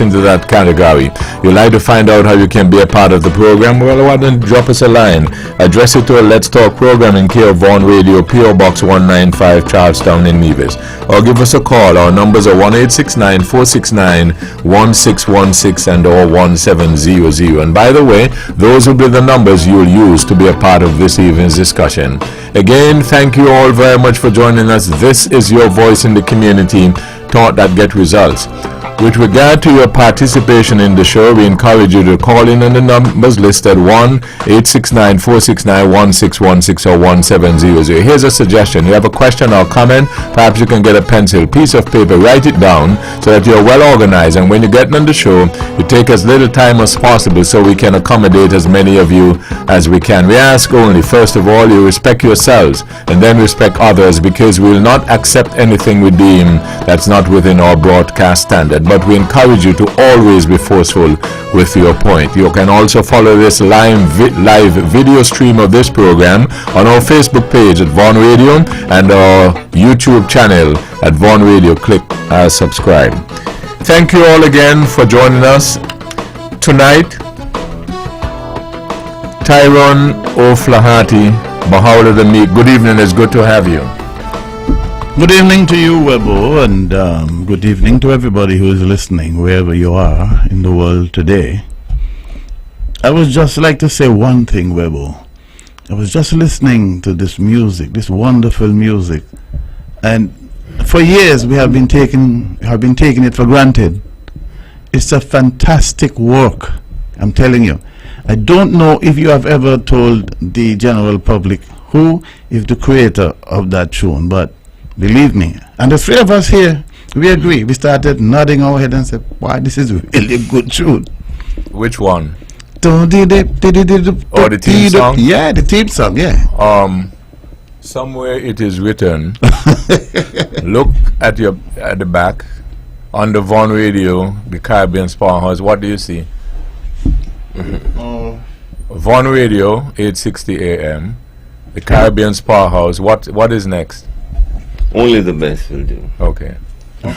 into that category. You'd like to find out how you can be a part of the program? Well, why don't you drop us a line? Address it to a Let's Talk program in care of Vaughan Radio, PO Box 195, Charlestown in Nevis. Or give us a call. Our numbers are 1-869-469-1616 and or 1700. And by the way, those will be the numbers you'll use to be a part of this evening's discussion. Again, thank you all very much for joining us. This is your voice in the community, Thought That Get Results. With regard to your participation in the show, we encourage you to call in on the numbers listed 1-869-469-1616 or 1700. Here's a suggestion. You have a question or comment, perhaps you can get a pencil, piece of paper, write it down so that you're well organized, and when you get on the show, you take as little time as possible so we can accommodate as many of you as we can. We ask only, first of all, you respect yourselves and then respect others, because we will not accept anything we deem that's not within our broadcast standard. But we encourage you to always be forceful with your point. You can also follow this live video stream of this program on our Facebook page at Vaughan Radio and our YouTube channel at Vaughan Radio. Click subscribe. Thank you all again for joining us tonight. Tyrone O'Flaherty, Bahawla the Meek, good evening. It's good to have you. Good evening to you, Webbo, and good evening to everybody who is listening, wherever you are in the world today. I would just like to say one thing, Webbo. I was just listening to this music, this wonderful music, and for years we have been taking it for granted. It's a fantastic work, I'm telling you. I don't know if you have ever told the general public who is the creator of that tune, but believe me, and the three of us here, we agree. We started nodding our head and said, "Why, this is really a good tune." Which one? Oh, the theme song? Yeah, the theme song, yeah. Somewhere it is written, look at the back, on the Vaughan Radio, the Caribbean Spa House. What do you see? Vaughan Radio, 860 AM, the Caribbean Spa House. What is next? Only the best will do. Okay. I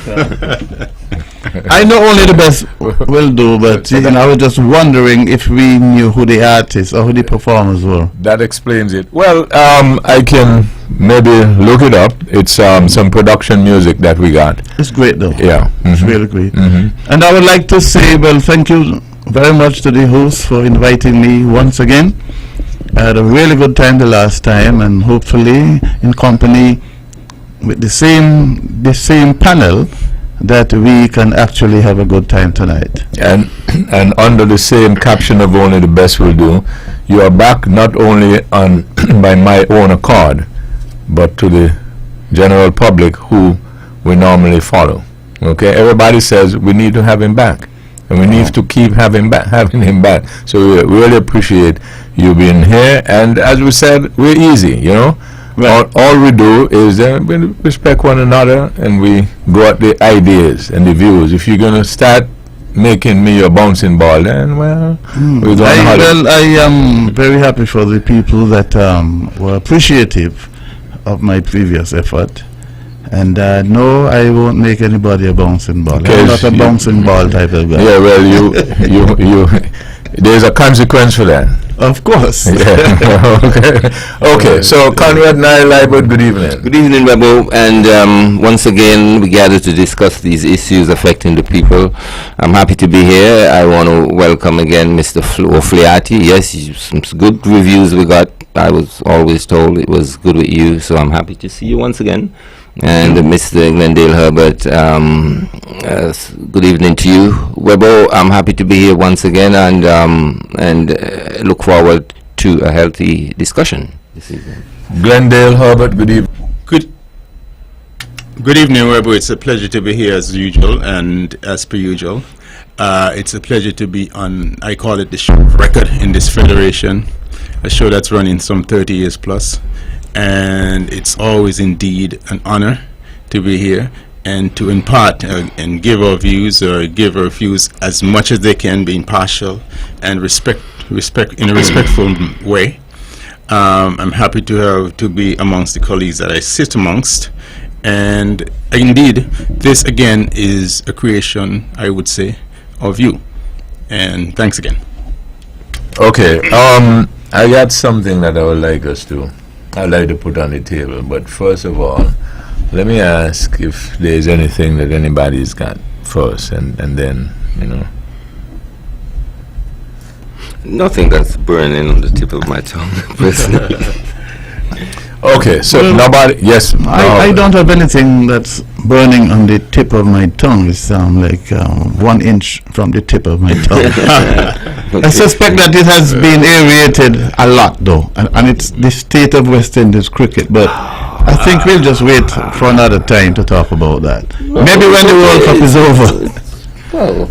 know only the best will do, but I was just wondering if we knew who the artists or who the performers were. That explains it. Well, I can maybe look it up. It's some production music that we got. It's great though. Yeah. It's really great. And I would like to say, well, thank you very much to the host for inviting me once again. I had a really good time the last time, and hopefully in company with the same panel that we can actually have a good time tonight. And under the same caption of Only the Best Will Do, you are back not only on by my own accord, but to the general public who we normally follow. Okay, everybody says we need to have him back, and we need to keep having him back. So we really appreciate you being here. And as we said, we're easy, you know. Right. All we do is we respect one another, and we go at the ideas and the views. If you're going to start making me your bouncing ball, then, well, we're going I am very happy for the people that were appreciative of my previous effort. And no, I won't make anybody a bouncing ball. I'm not a bouncing ball type of guy. Yeah, well, you there's a consequence for that. Of course. Yeah. Okay. So Conrad Nylaibert, good evening. Good evening, Webbo. And once again, we gathered to discuss these issues affecting the people. I'm happy to be here. I want to welcome again Mr. O'Flaherty. Yes, some good reviews we got. I was always told it was good with you, so I'm happy to see you once again. And Mr. Glendale Herbert, good evening to you. Webbo, I'm happy to be here once again, and look forward to a healthy discussion this evening. Glendale Herbert, good evening. Good evening, Webbo. It's a pleasure to be here as usual, and as per usual. It's a pleasure to be on, I call it the show of record in this federation, a show that's running some 30 years plus. And it's always indeed an honor to be here and to impart and give our views as much as they can, be impartial and respect in a respectful way. I'm happy to be amongst the colleagues that I sit amongst, and indeed this again is a creation, I would say, of you. And thanks again. Okay, I got something that I'd like to put on the table, but first of all, let me ask if there's anything that anybody's got first, and then, Nothing that's burning on the tip of my tongue, personally. Okay, so Well, nobody, yes. I don't have anything that's burning on the tip of my tongue. It's like 1 inch from the tip of my tongue. I suspect that it has been aerated a lot, though, and it's the state of West Indies cricket. But I think we'll just wait for another time to talk about that. Maybe when the World Cup is over. Well,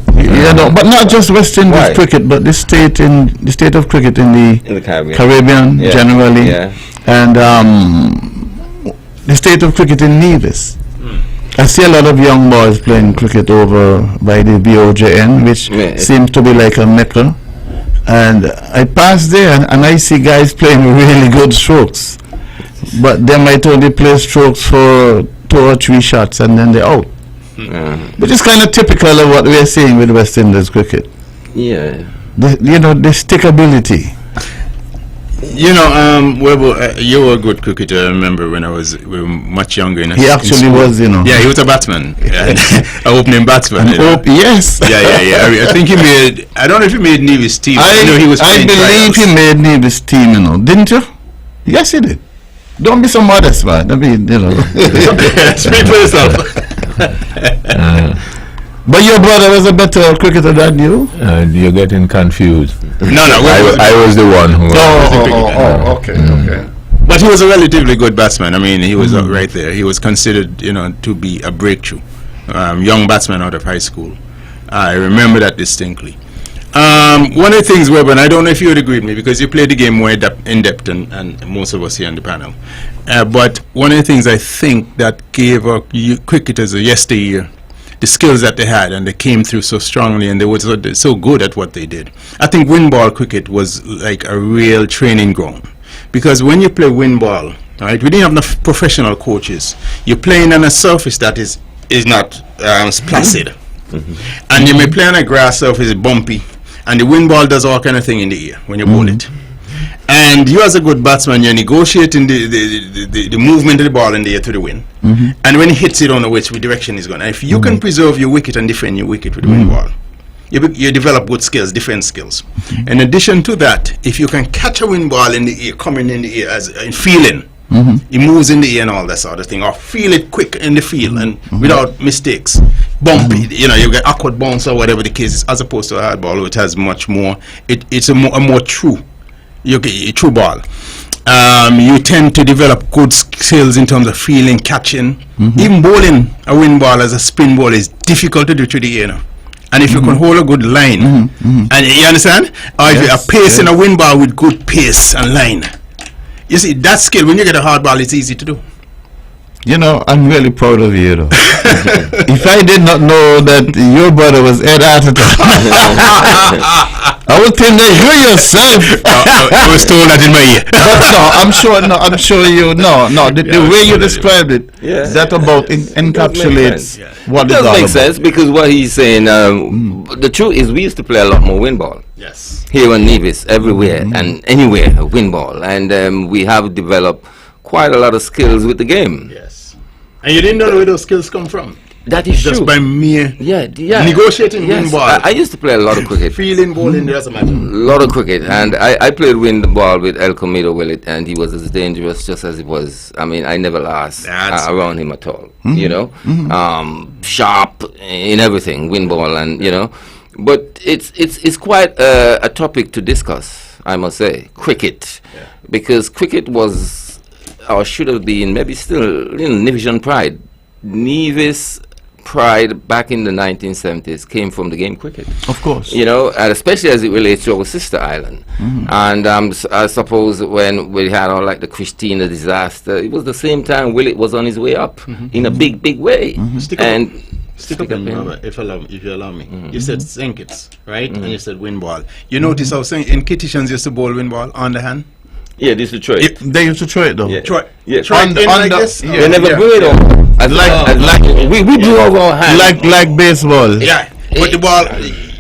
But not just West Indies Right. cricket, but the state of cricket in in the Caribbean. Caribbean Yeah. generally, Yeah. and the state of cricket in Nevis. I see a lot of young boys playing cricket over by the BOJN, which Yeah. seems to be like a mecca. And I pass there and I see guys playing really good strokes, but they might only play strokes for 2 or 3 shots and then they're out. Which is kind of typical of what we're seeing with West Indies cricket. Yeah. The stickability. Webbo, you were a good cricketer. I remember when we were much younger. He actually was, Yeah, he was a batsman, a opening batsman. Yes. Yeah. I think he made. I don't know if he made Nevis team. I know he was. I playing believe trials. he made Nevis team, didn't you? Yes, he did. Don't be so modest, man. I mean, Speak for yourself. But your brother was a better cricketer than you. You're getting confused. No. I was the one who. Okay. But he was a relatively good batsman. I mean, he was right there. He was considered, to be a breakthrough. Young batsman out of high school. I remember that distinctly. One of the things, Webb, and I don't know if you would agree with me, because you played the game more in depth and most of us here on the panel. But one of the things I think that gave our cricketers of yesteryear the skills that they had, and they came through so strongly, and they were so good at what they did. I think windball cricket was like a real training ground, because when you play windball, right, we didn't have enough professional coaches. You're playing on a surface that is not placid, and you may play on a grass surface, bumpy, and the windball does all kind of thing in the air when you bowl it. And you, as a good batsman, you're negotiating the movement of the ball in the air to the wind. And when it hits it, on which direction it's going. And if you can preserve your wicket and defend your wicket with the wind ball, you develop good skills, defense skills. In addition to that, if you can catch a wind ball in the air, coming in the air, as in feeling, it moves in the air and all that sort of thing, or feel it quick in the field and without mistakes. Bumpy, you get awkward bounce or whatever the case is, as opposed to a hard ball, which has much more. It's a more true. You get a true ball. You tend to develop good skills in terms of feeling, catching. Even bowling a wind ball as a spin ball is difficult to do through the air. And if you can hold a good line, and you understand, or if you are pacing a wind ball with good pace and line, you see that skill. When you get a hard ball, it's easy to do. I'm really proud of you, though. If I did not know that your brother was Ed Atherton, I would think that you yourself. I was told that in my ear. But I'm sure you. The way you described it, that about encapsulates what It it's does all make about. sense, because what he's saying, the truth is we used to play a lot more windball. Yes. Here in Nevis, everywhere and anywhere, windball. And we have developed quite a lot of skills with the game. Yes. And you didn't know where those skills come from. That is Just true. by mere negotiating wind ball. I used to play a lot of cricket. Feeling bowling doesn't matter. A lot of cricket, and I played wind ball with El Comido Willett, and he was as dangerous just as it was. I mean, I never lost around him at all. Sharp in everything, wind ball, and But it's quite a topic to discuss, I must say, cricket, because cricket was, or should have been, maybe still, Nevision pride. Nevis pride back in the 1970s came from the game cricket. Of course. And especially as it relates to our sister island. And I suppose when we had all like the Christina disaster, it was the same time Willett was on his way up in a big, big way. Stick up, brother, if you allow me. You said Sankits, right? And you said wind ball. You notice how in Kittichans used to bowl wind ball on the hand? Yeah, this is Troy. They used to throw it, though. Yeah. Troy. They never blew it on. We blew over our hand. Like baseball. Yeah. But the ball,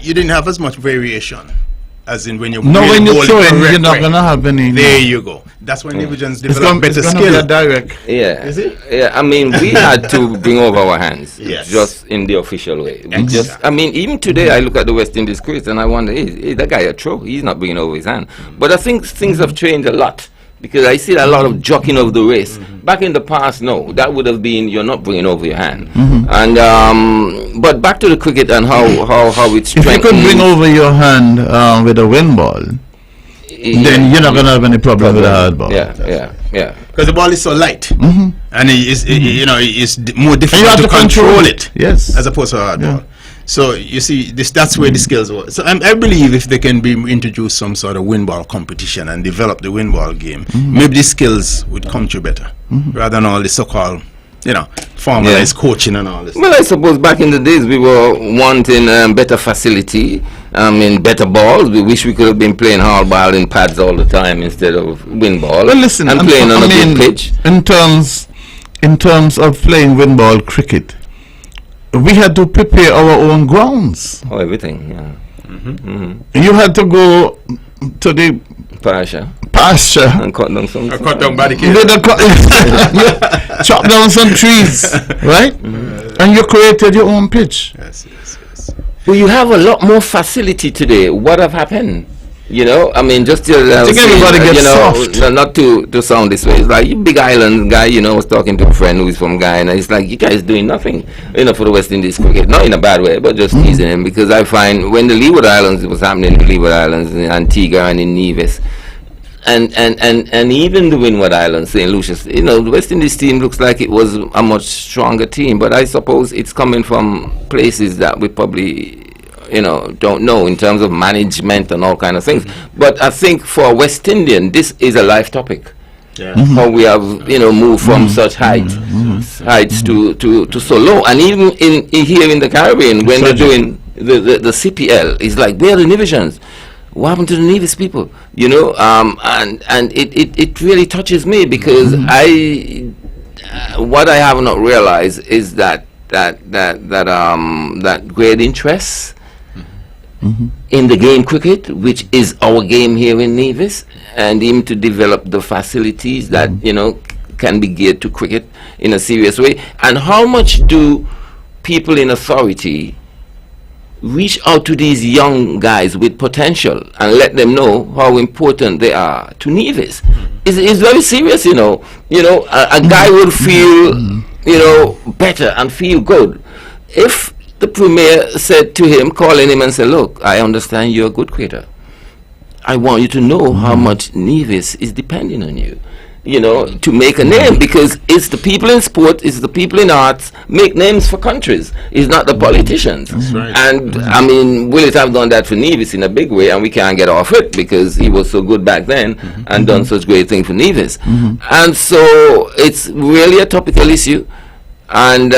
you didn't have as much variation as in when you're No, when you're bowling throwing, correct you're not way. going to have any. There you go. That's when Nigerians It's develop going better to be skill. a direct. Yeah. Is it? Yeah, I mean, we had to bring over our hands, Yes. just in the official way. We Exactly. just, I mean, even today, I look at the West Indies cricket and I wonder, is that guy a throw? He's not bringing over his hand. But I think things have changed a lot, because I see a lot of jockeying of the race. Back in the past, no, that would have been, you're not bringing over your hand. And but back to the cricket and how it's If you could strengthened. bring over your hand with a wind ball, then you're not going to have any problem with a hard ball. Yeah. Because the ball is so light, and it's more And you difficult have to to control it. Yes. As opposed to a hard ball. So you see, that's where the skills were. So I believe if they can be introduce some sort of windball competition and develop the windball game, maybe the skills would come to better, rather than all the so-called, formalized coaching and all this. Well, I suppose back in the days we were wanting better facility, better balls. We wish we could have been playing hardball in pads all the time instead of windball. Well, listen, and playing on a good pitch. In terms of playing windball cricket, we had to prepare our own grounds. Oh, everything, yeah. You had to go to the pasture And cut down some. Cut down barricades. with chop down some trees, right? And you created your own pitch. Yes. Well, you have a lot more facility today. What have happened? Just to everybody gets soft. Not to sound this way. It's like, you big island guy, I was talking to a friend who is from Guyana. It's like, you guys doing nothing, for the West Indies cricket. Not in a bad way, but just teasing him, because I find when the Leeward Islands, it was happening in the Leeward Islands, in Antigua and in Nevis, and even the Windward Islands, St. Lucius, the West Indies team looks like it was a much stronger team, but I suppose it's coming from places that we probably don't know in terms of management and all kind of things. But I think for West Indian, this is a life topic. Yeah. How we have moved from such heights to so low, and even in here in the Caribbean when they're doing the CPL, it's like, where are the Nevisians? What happened to the Nevis people? And it really touches me, because what I have not realized is that great interest in the game cricket, which is our game here in Nevis, and even to develop the facilities that can be geared to cricket in a serious way. And how much do people in authority reach out to these young guys with potential and let them know how important they are to Nevis? It's very serious, a guy would feel better and feel good if the Premier said to him, calling him and said, look, I understand you're a good cricketer. I want you to know how much Nevis is depending on you, to make a name, because it's the people in sport, it's the people in arts make names for countries. It's not the politicians. That's right. And will it have done that for Nevis in a big way, and we can't get off it because he was so good back then and done such great things for Nevis. And so it's really a topical issue. And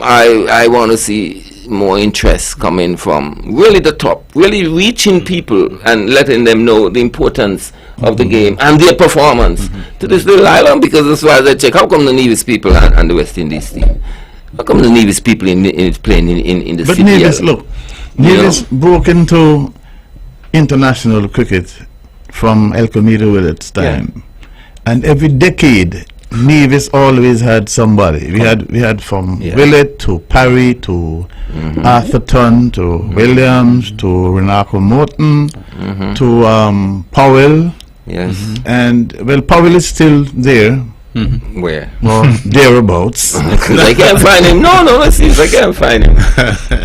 I want to see more interest coming from really the top, really reaching people and letting them know the importance of the game and their performance to this little island. Because as far as I check, how come the Nevis people and the West Indies team, how come the Nevis people is playing in the city? But Nevis broke into international cricket from El Camino Willet's time, and every decade Nevis always had somebody. We had from Willett to Parry to Atherton to Williams to Renako Morton to Powell. Yes. And Powell is still there. Where? Or thereabouts. Because I can't find him. No, I can't find him.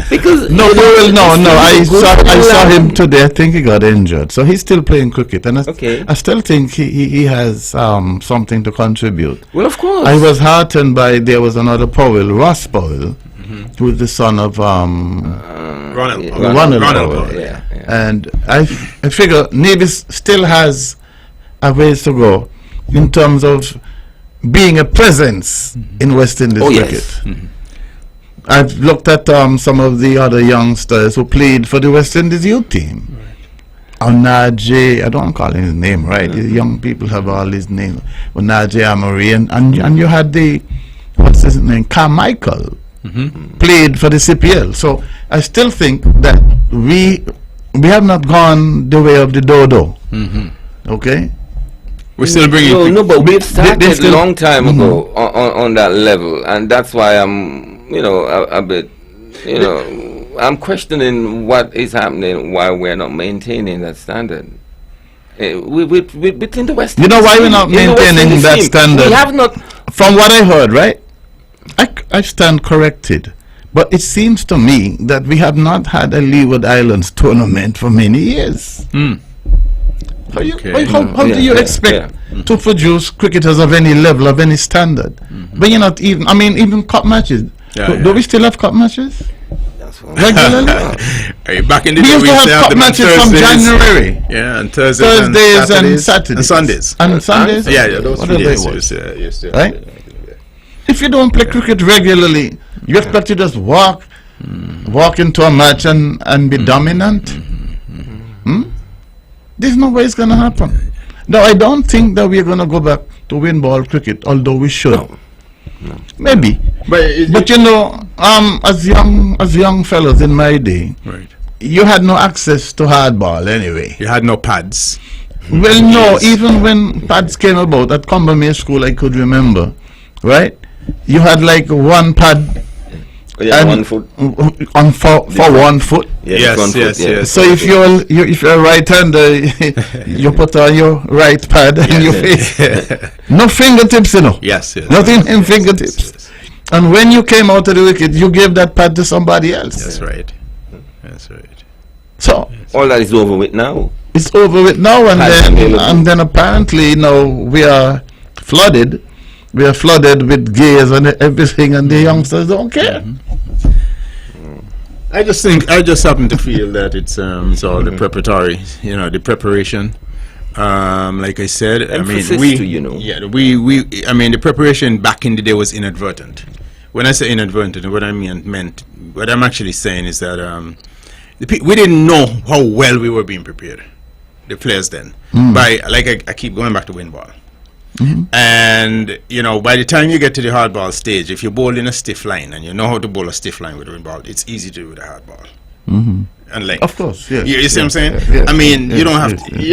Because I saw him today. I think he got injured, so he's still playing cricket, and I still think he has something to contribute. Well, of course. I was heartened by there was another Powell, Ross Powell, who is the son of Ronald Powell. Yeah. And I figure Nevis still has a ways to go in terms of being a presence in West Indies cricket. Yes. I've looked at some of the other youngsters who played for the West Indies youth team. Onaje, I don't call his name right. The young people have all his names. Onaje Amory, and you had what's his name, Carmichael, played for the CPL. So I still think that we have not gone the way of the dodo. Okay? We're still bringing. No, but we've started still- a long time ago on that level, and that's why I'm, a bit, I'm questioning what is happening, why we're not maintaining that standard. Within the West. You know why we're not maintaining that standard? We have not. From what I heard, right? I stand corrected. But it seems to me that we have not had a Leeward Islands tournament for many years. How do you expect to produce cricketers of any level, of any standard? But you're not even, even cup matches. Do we still have cup matches? Regularly? Back in the We day, used to have cup them on matches from Thursdays. January. Yeah, and Thursdays And Saturdays. And Sundays. And Sundays? Yeah, those Whatever 3 it days. was. Yes, Right? If you don't play cricket regularly, you expect to just walk into a match and be dominant? There's no way it's going to happen. No, I don't think that we're going to go back to windball cricket, although we should. No. Maybe. But as young fellows in my day, Right. you had no access to hardball anyway. You had no pads. Well, no, even when pads came about at Cumbermere School, I could remember, right? You had like one pad and 1 foot. on for 1 foot. Yes, 1 foot, yes. So if you're a right-hander, you put on your right pad and your face. No fingertips, Yes. Nothing in fingertips. Yes. And when you came out of the wicket, you gave that pad to somebody else. That's right. That's right. So All that is over with now. it's over with now, Pads available. and then apparently we are flooded. We are flooded with gays and everything, and the youngsters don't care. I just happen to feel that it's all the preparatory, the preparation. Like I said, Emphasis we, to, the preparation back in the day was inadvertent. When I say inadvertent, what I'm actually saying is that we didn't know how well we were being prepared, the players then. I keep going back to windball. And by the time you get to the hardball stage, if you bowl in a stiff line and you know how to bowl a stiff line with a windball, it's easy to do with a hardball. And length. Of course, yes. You see what I'm saying? Yes, you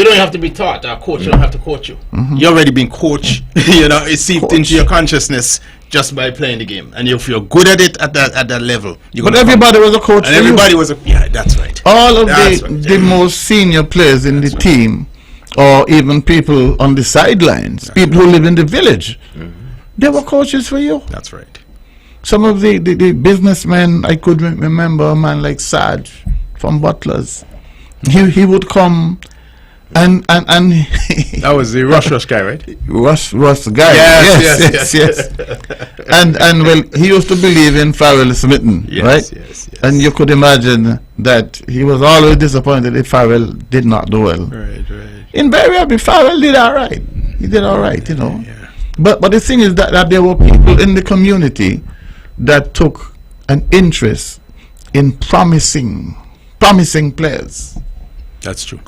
don't have to be taught. Our coach don't have to coach you. You're already being coached. It's seeped into your consciousness just by playing the game. And if you're good at it at that level, But everybody was a coach. and everybody was that's right. All of That's the right. most senior players in the team, or even people on the sidelines, people who live in the village, they were coaches for you. That's right. Some of the businessmen, I could remember a man like Sarge from Butlers. He would come and That was the Rush guy, right? Russ guy. Yes. and well, he used to believe in Farrell Smitten, right? Yes. And you could imagine that he was always disappointed if Farrell did not do well. Right. Invariably, Farrell did all right. He did all right, Yeah. But the thing is that there were people in the community that took an interest in promising players. That's true.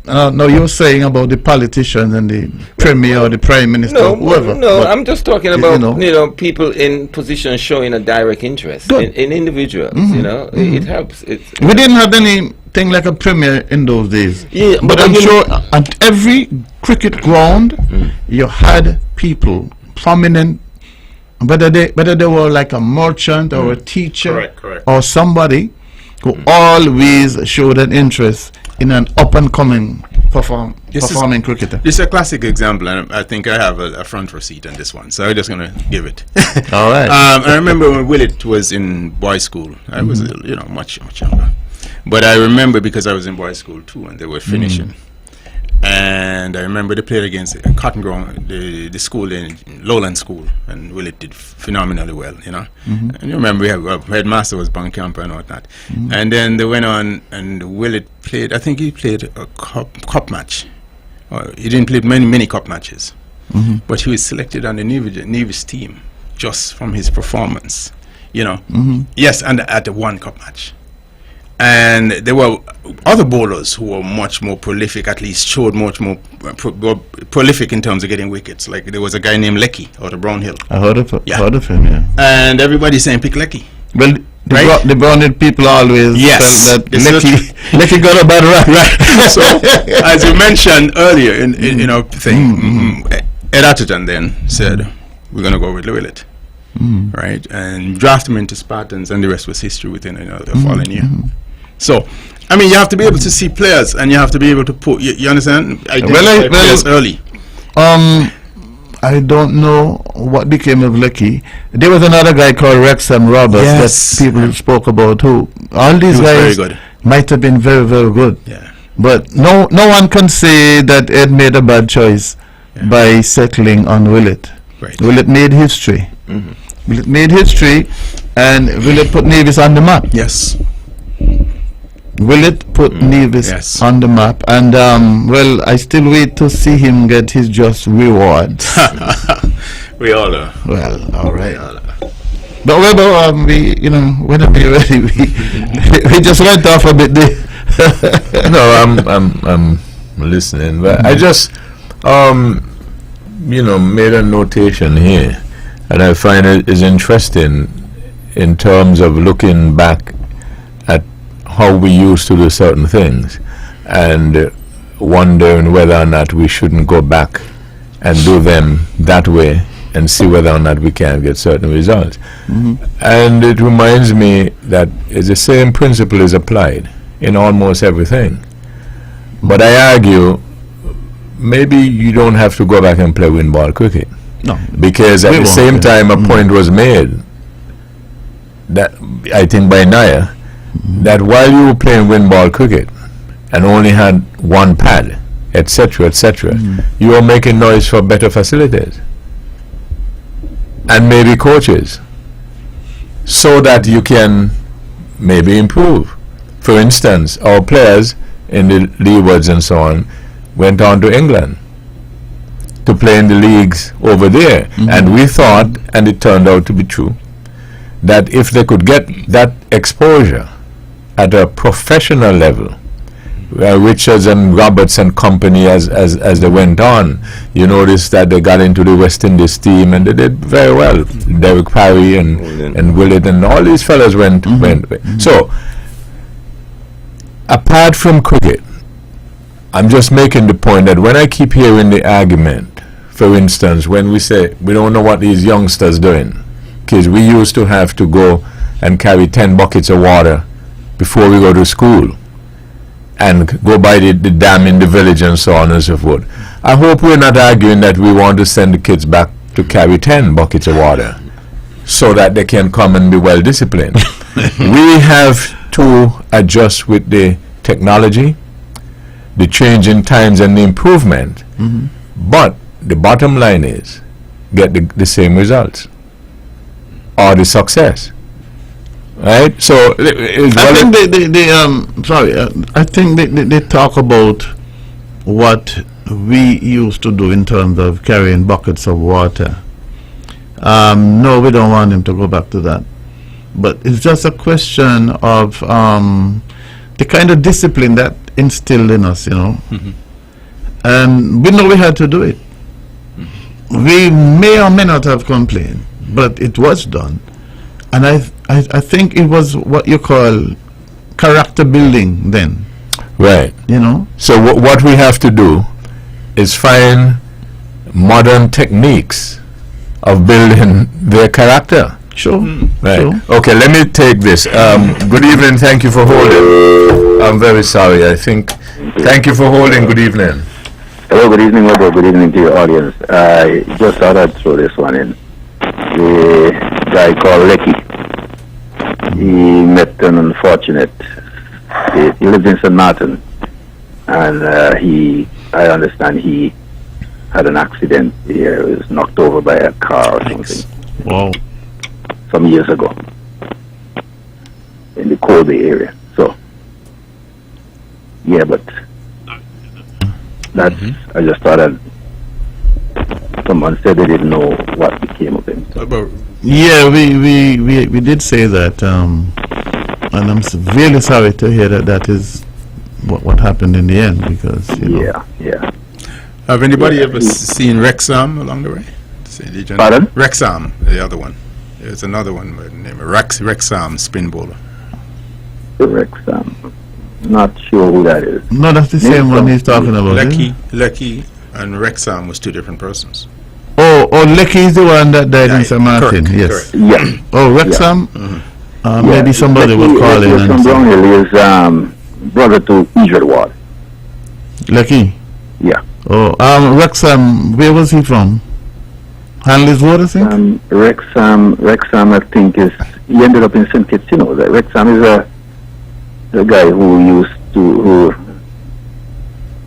No, you're saying about the politicians and the premier or the prime minister, whoever. No, but I'm just talking about people in positions showing a direct interest in individuals. It helps. We didn't have anything like a premier in those days. Yeah, but I'm sure at every cricket ground you had people prominent, whether they were like a merchant or a teacher Correct. or somebody who always showed an interest in an up and coming performing cricketer. This is a classic example, and I think I have a front row seat on this one, so I'm just going to give it. All right. I remember when Willett was in boys' school. I was, much younger, but I remember because I was in boys' school too, and they were finishing. And I remember they played against Cotton Ground, the school in Lowland School, and Willett did phenomenally well, And you remember we have headmaster was Bancamper and whatnot. And then they went on, and Willett played. I think he played a cup match. He didn't play many cup matches, but he was selected on the Nevis team just from his performance, Yes, and at the one cup match. And there were other bowlers who were much more prolific, at least showed much more prolific in terms of getting wickets. Like there was a guy named Lecky out of Brownhill. I heard of him, yeah. And everybody's saying pick Lecky. Well, the Brownian people always Yes. felt that It's Lecky got a bad rap. Right. So, as you mentioned earlier in our thing, Ed Atherton then said, we're going to go with Willett. Right? And draft him into Spartans, and the rest was history within the following year. So, I mean, you have to be able to see players, and you have to be able to put, you understand? Identify players early. I don't know what became of Lecky. There was another guy called Wrexham Roberts Yes. that people spoke about who. All these He was guys very good. might have been very, very good. Yeah. But no one can say that Ed made a bad choice by settling on Willett. Right. Willett made history. Willett made history, and Willett put Nevis on the map. Yes. Willett put Nevis Yes. on the map, and well, I still wait to see him get his just rewards. We all are. Well, all right. We all are. But Webbo, we, whenever you're ready, we just went off a bit there. No, I'm listening, but I just made a notation here, and I find it is interesting in terms of looking back at how we used to do certain things and wondering whether or not we shouldn't go back and do them that way and see whether or not we can get certain results. And it reminds me that it's the same principle is applied in almost everything. But I argue maybe you don't have to go back and play windball cricket. No, Because at the same time a point was made that I think by Naya that while you were playing windball cricket and only had one pad, etc., you were making noise for better facilities and maybe coaches so that you can maybe improve. For instance, our players in the Leewards and so on went on to England to play in the leagues over there, and we thought, and it turned out to be true, that if they could get that exposure at a professional level, Richards and Roberts and company, as they went on, you notice that they got into the West Indies team and they did very well. Derek Parry and Willett and all these fellas went. So, apart from cricket, I'm just making the point that when I keep hearing the argument, for instance, when we say we don't know what these youngsters doing, because we used to have to go and carry 10 buckets of water before we go to school and go by the dam in the village and so on and so forth. I hope we're not arguing that we want to send the kids back to carry 10 buckets of water so that they can come and be well disciplined. We have to adjust with the technology, the change in times and the improvement, but the bottom line is get the same results or the success. Right? So I think I think they talk about what we used to do in terms of carrying buckets of water. No, we don't want him to go back to that. But it's just a question of the kind of discipline that instilled in us, And we know we had to do it. We may or may not have complained, but it was done. And I think it was what you call character building then. Right. So what we have to do is find modern techniques of building their character. Sure. Right. Sure. Okay, let me take this. Good evening, thank you for holding. I'm very sorry, thank you for holding, good evening. Hello, good evening, Webbo. Good evening to your audience. I just thought I'd throw this one in. The guy called Lecky. He met an unfortunate. He lives in St. Martin, and I understand he had an accident. He was knocked over by a car or something. Wow. Some years ago in the Kobe area. So, yeah, but that's, I just thought someone said they didn't know what became of him. So. Yeah, we did say that, and I'm really sorry to hear that is what happened in the end, because Yeah. Have anybody ever seen Wrexham along the way? Pardon? Wrexham, the other one. There's another one by the name of Wrexham spin bowler. Wrexham. Not sure who that is. No, that's the same one he's talking about. Lecky and Wrexham was two different persons. Oh, Lecky is the one that died in St. Martin. Correct, Yes. correct. Yeah. Oh, Wrexham. Maybe somebody Lecky, will call in. Lecky And from say, Brownhill is brother to Edred Ward. Lecky. Yeah. Oh, Wrexham. Where was he from? Hanley's Ward, I think. Wrexham, I think he ended up in St. Kitts. You know, that Wrexham is the guy who used to.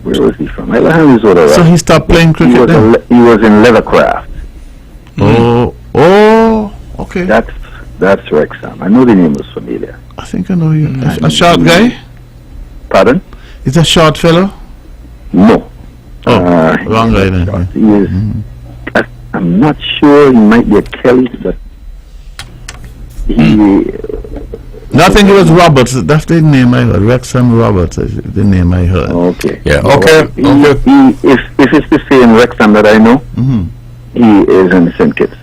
Where was he from? So he stopped playing cricket then? He was in Leathercraft. Okay. That's Wrexham. I know the name was familiar. I think I know you. A short guy? Pardon? Is a short fellow? No. Wrong guy then. He is. I'm not sure. He might be a Kelly, but he. No, I think it was Roberts. That's the name I heard. Wrexham Roberts is the name I heard. Okay. Yeah. Okay. If it's the same Wrexham that I know, he is in St. Kitts,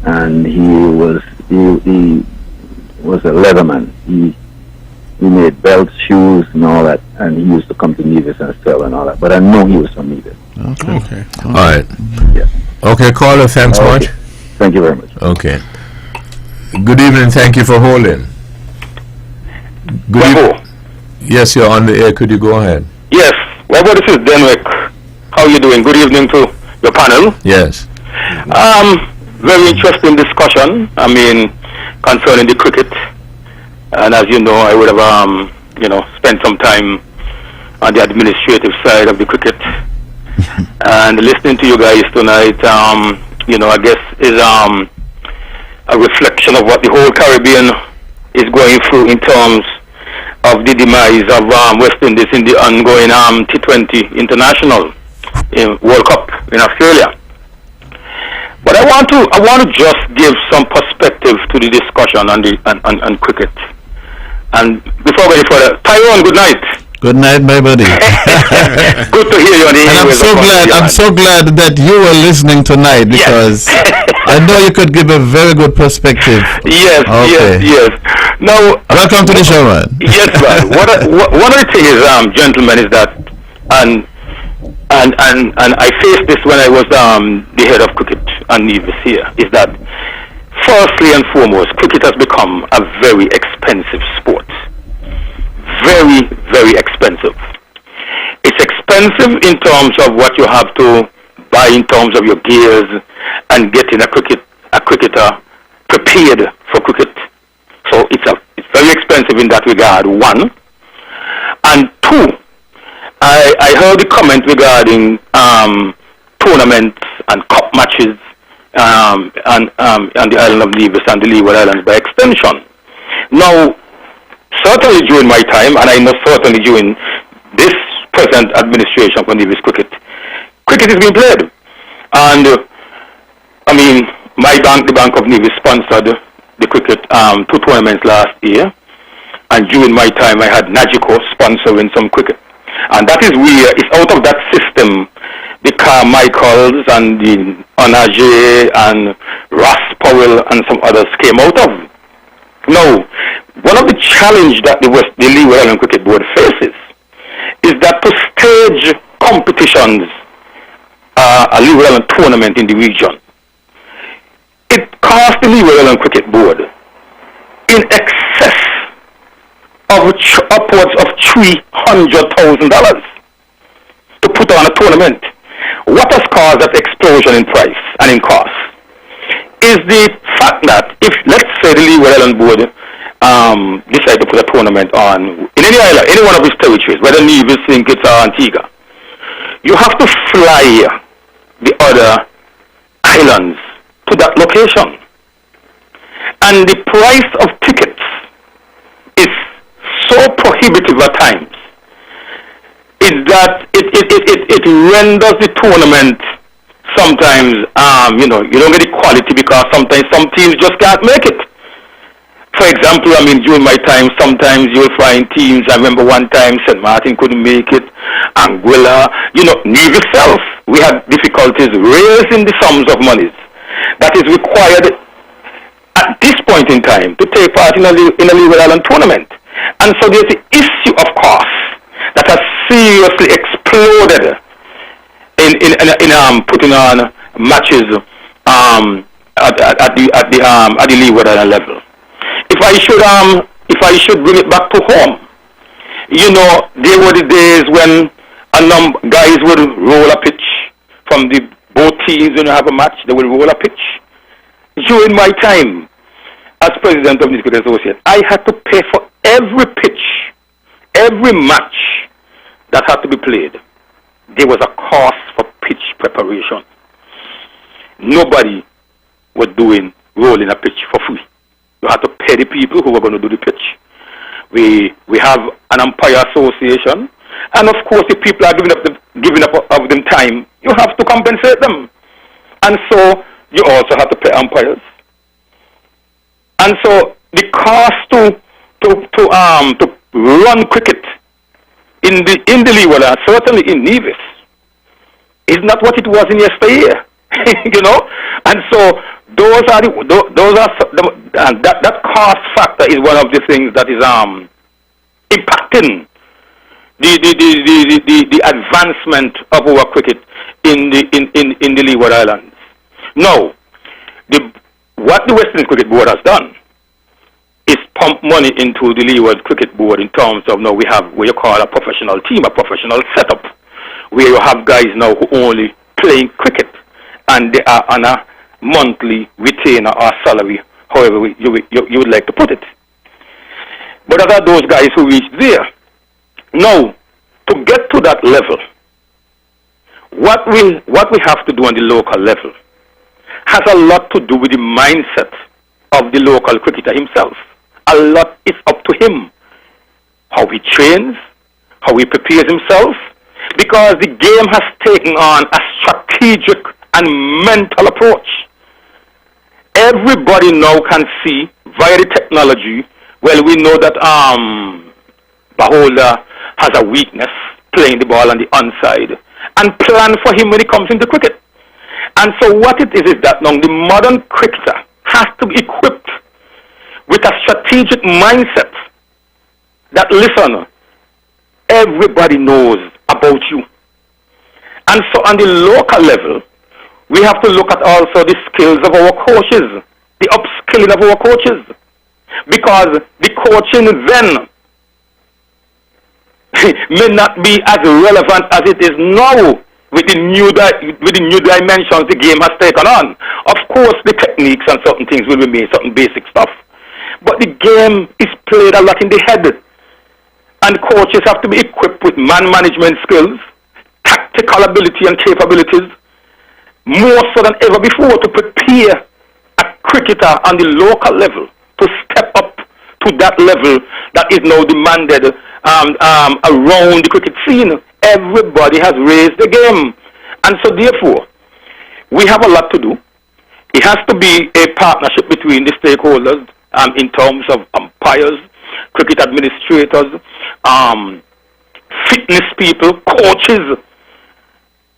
and he was a leatherman. He made belts, shoes, and all that, and he used to come to Nevis and sell and all that. But I know he was from Nevis. Okay. All right. Yeah. Okay, caller. Thanks much. Thank you very much. Okay. Good evening. Thank you for holding. Good evening. Yes, you're on the air. Could you go ahead? Yes. Webbo, this is Denwick. How are you doing? Good evening to your panel. Yes. Very interesting discussion. I mean, concerning the cricket. And as you know, I would have, spent some time on the administrative side of the cricket. And listening to you guys tonight, I guess is a reflection of what the whole Caribbean is going through in terms of the demise of West Indies in the ongoing T20 International World Cup in Australia. But I want to just give some perspective to the discussion on cricket. And before going further, Tyrone, good night. Good night, my buddy. Good to hear you on the And I'm so glad that you were listening tonight, because I know you could give a very good perspective. Yes. Now, welcome to the show, man. Yes, man. One of the things, gentlemen, is that, and I faced this when I was the head of cricket and Nevis here, is that firstly and foremost, cricket has become a very expensive sport. Very, very expensive. It's expensive in terms of what you have to buy in terms of your gears and getting a cricketer prepared for cricket. So it's very expensive in that regard, one. And two, I heard the comment regarding tournaments and cup matches on the island of Nevis and the Leeward Islands by extension. Now, certainly during my time, and I know certainly during this present administration for Nevis cricket is being played. And the Bank of Nevis sponsored the cricket 2 tournaments last year, and during my time I had Nagico sponsoring some cricket. And that is where it's out of that system the Carmichaels and the Onage and Ross Powell and some others came out of. Now, one of the challenges that the Leeward Island Cricket Board faces is that to stage competitions, a Leeward Island tournament in the region, it cost the Leeward Island Cricket Board in excess of upwards of $300,000 to put on a tournament. What has caused that explosion in price and in cost is the fact that if, let's say, the Leeward Island Board decide to put a tournament on in any island, any one of its territories, whether Nevis, St. Kitts or Antigua, you have to fly the other islands to that location. And the price of tickets is so prohibitive at times is that it renders the tournament sometimes, you don't get the quality because sometimes some teams just can't make it. For example, during my time, sometimes you'll find teams. I remember one time St. Martin couldn't make it, Anguilla, Nevis itself. We had difficulties raising the sums of monies that is required at this point in time to take part in a Leeward Island tournament. And so there's the issue of cost that has seriously exploded in putting on matches at the Leeward Island level. If I should bring it back to home, you know, there were the days when guys would roll a pitch from both teams. When you have a match, they would roll a pitch. During my time as president of the Cricket Association, I had to pay for every pitch, every match that had to be played. There was a cost for pitch preparation. Nobody was rolling a pitch for free. You had to pay the people who were going to do the pitch. We have an umpire association, and of course, if people are giving up of them time, you have to compensate them, and so you also have to pay umpires. And so the cost to run cricket in the Leeward, certainly in Nevis, is not what it was in yesteryear, you know. And so that cost factor is one of the things that is impacting the advancement of our cricket in the Leeward Islands. Now, what the Western Cricket Board has done is pump money into the Leeward Cricket Board in terms of now we have what you call a professional team, a professional setup, where you have guys now who only playing cricket and they are on a monthly retainer or salary, however you would like to put it. But there are those guys who reach there. Now, to get to that level, what we have to do on the local level has a lot to do with the mindset of the local cricketer himself. A lot is up to him. How he trains, how he prepares himself, because the game has taken on a strategic and mental approach. Everybody now can see via the technology, well, we know that Beholder has a weakness playing the ball on the onside, and plan for him when he comes into cricket. And so what it is that now the modern cricketer has to be equipped with a strategic mindset that, listen, everybody knows about you. And so on the local level, we have to look at also the skills of our coaches, the upskilling of our coaches, because the coaching then may not be as relevant as it is now with the new dimensions the game has taken on. Of course, the techniques and certain things will remain, certain basic stuff. But the game is played a lot in the head. And coaches have to be equipped with man management skills, tactical ability and capabilities, more so than ever before, to prepare a cricketer on the local level to step up to that level that is now demanded around the cricket scene. Everybody has raised the game. And so therefore, we have a lot to do. It has to be a partnership between the stakeholders in terms of umpires, cricket administrators, fitness people, coaches.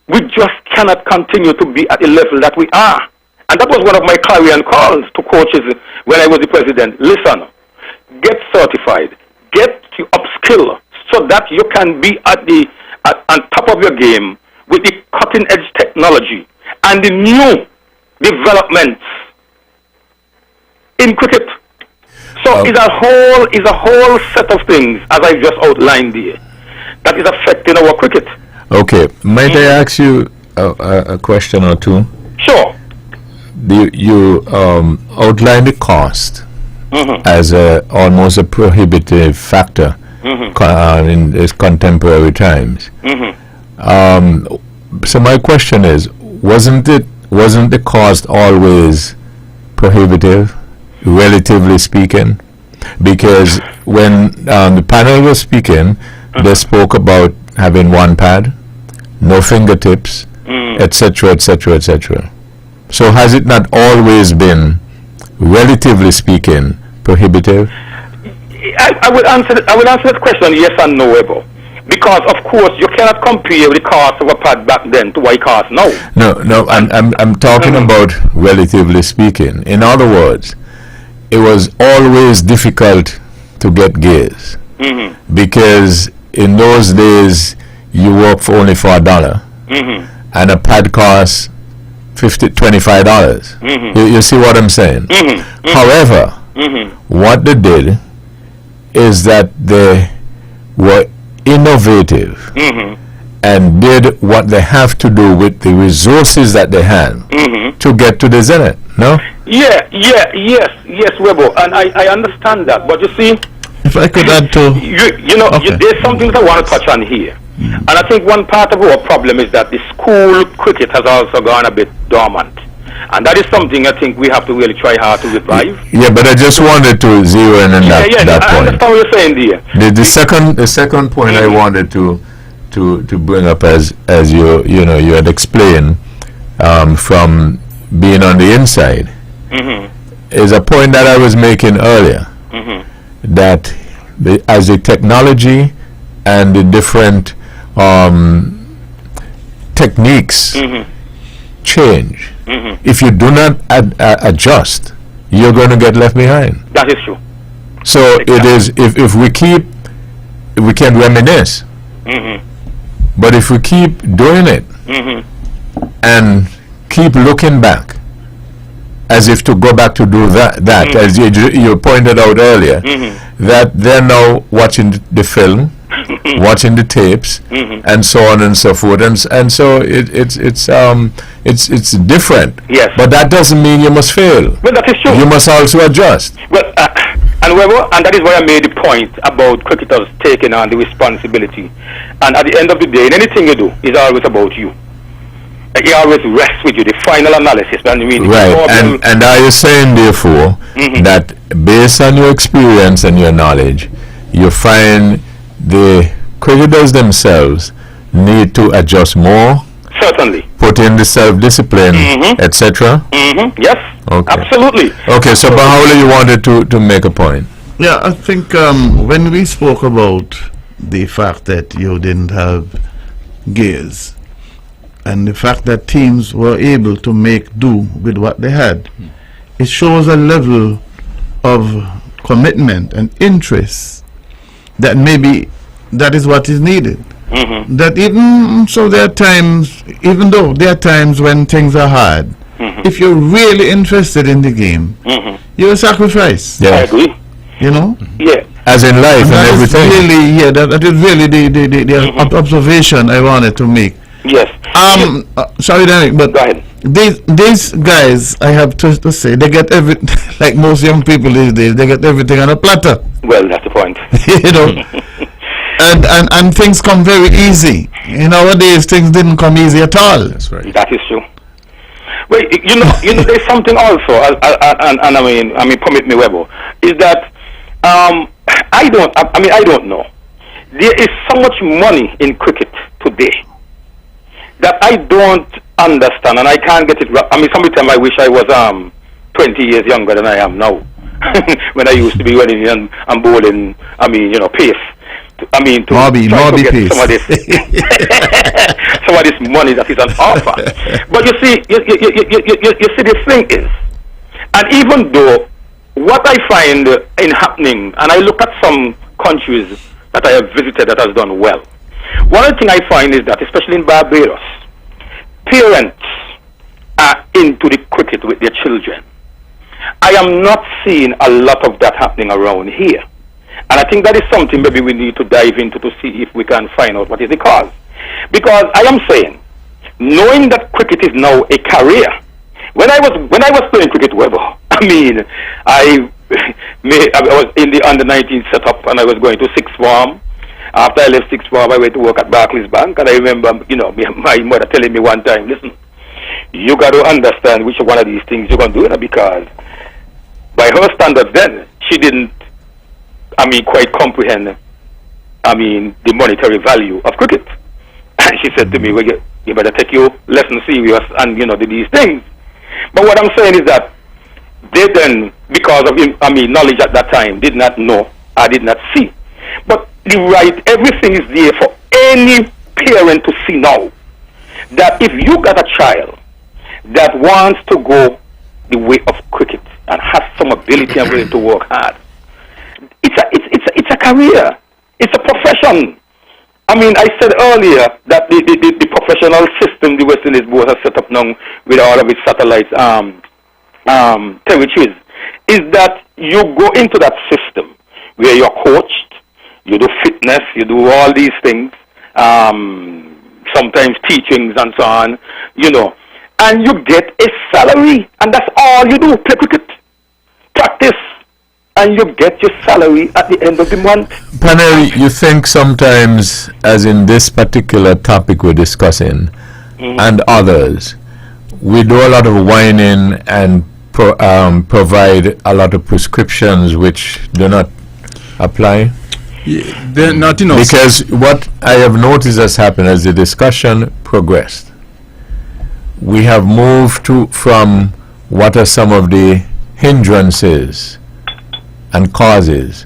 We just cannot continue to be at the level that we are. And that was one of my clarion calls to coaches when I was the president. Listen, get certified, get you upskill so that you can be on top of your game with the cutting edge technology and the new developments in cricket. So it's a whole set of things, as I just outlined here, that is affecting our cricket. Okay, might I ask you a question or two? Sure. You outlined the cost as almost a prohibitive factor in these contemporary times. So my question is, wasn't the cost always prohibitive, relatively speaking? Because when the panel was speaking, they spoke about having one pad, no fingertips, etc., etc., etc. So has it not always been, relatively speaking, prohibitive? I would answer that question yes and no, Webbo. Because of course you cannot compare the cost of a pad back then to what it costs now. No, I'm talking about relatively speaking. In other words, it was always difficult to get gears because in those days you work for only for $1 and a pad costs $25. You see what I'm saying? However, what they did is that they were innovative and did what they have to do with the resources that they had to get to the zenith. No? Yes, Webbo, and I understand that. But you see, if I could add to... there's something that I want to touch on here. And I think one part of our problem is that the school cricket has also gone a bit dormant. And that is something I think we have to really try hard to revive. Yeah, but I just wanted to zero in on that point. I understand what you're saying there. The second point I wanted to bring up as you had explained from being on the inside is a point that I was making earlier, that as the technology and the different techniques change, if you do not adjust, you're going to get left behind. That is true. So it is, if we can reminisce, but if we keep doing it and keep looking back as if to go back to do that as you pointed out earlier, that they're now watching the film, watching the tapes, and so on and so forth, and so it's different. Yes. But that doesn't mean you must fail. Well, that is true. You must also adjust. Well, and that is why I made the point about cricketers taking on the responsibility. And at the end of the day, in anything you do, it's always about you. It always rests with you, the final analysis. Right, and are you saying, therefore, that based on your experience and your knowledge, you find the cricketers themselves need to adjust more? Certainly. Put in the self-discipline, etc.? Yes, okay. Absolutely. Okay, so Bahauli, you wanted to make a point. Yeah, I think when we spoke about the fact that you didn't have gears, and the fact that teams were able to make do with what they had, it shows a level of commitment and interest that maybe that is what is needed. That even so, there are times, even though there are times when things are hard, if you're really interested in the game, you will sacrifice. Yeah. I agree. You know? Yeah. As in life and everything. Really, that is really the observation I wanted to make. Yes. Sorry, Derek, but go ahead. These guys, I have to say, they get like most young people these days, they get everything on a platter. Well, that's the point. You know, and things come very easy. Nowadays, things didn't come easy at all. That's right. That is true. Well, you know, there's something also, and I mean, permit me, Webbo, is that I don't know. There is so much money in cricket today that I don't understand, and I can't get it right. I mean, sometimes I wish I was 20 years younger than I am now. When I used to be running and bowling, pace. To pace. Some of this, some of this money that is on offer. But you see, you see, the thing is, and even though what I find happening, and I look at some countries that I have visited that has done well. One thing I find is that, especially in Barbados, parents are into the cricket with their children. I am not seeing a lot of that happening around here. And I think that is something maybe we need to dive into to see if we can find out what is the cause. Because I am saying, knowing that cricket is now a career, when I was playing cricket, Webbo, I was in the under-19 setup and I was going to sixth form. After I left sixth form, I went to work at Barclays Bank, and I remember, my mother telling me one time, listen, you got to understand which one of these things you're going to do, because by her standards then, she didn't, quite comprehend, the monetary value of cricket. And she said to me, well, you better take your lesson serious and, do these things. But what I'm saying is that they then, because of knowledge at that time, did not know, I did not see. But everything is there for any parent to see now. That if you got a child that wants to go the way of cricket, and has some ability and willing to work hard, it's a career. It's a profession. I mean, I said earlier that the professional system the West Indies board has set up now with all of its satellite territories is that you go into that system where you're coached, you do fitness, you do all these things, sometimes teachings and so on, and you get a salary, and that's all you do, play cricket, practice, and you get your salary at the end of the month. Panel, you think sometimes, as in this particular topic we're discussing, and others, we do a lot of whining and provide a lot of prescriptions which do not apply? They're not enough. Because what I have noticed has happened as the discussion progressed, we have moved from what are some of the hindrances and causes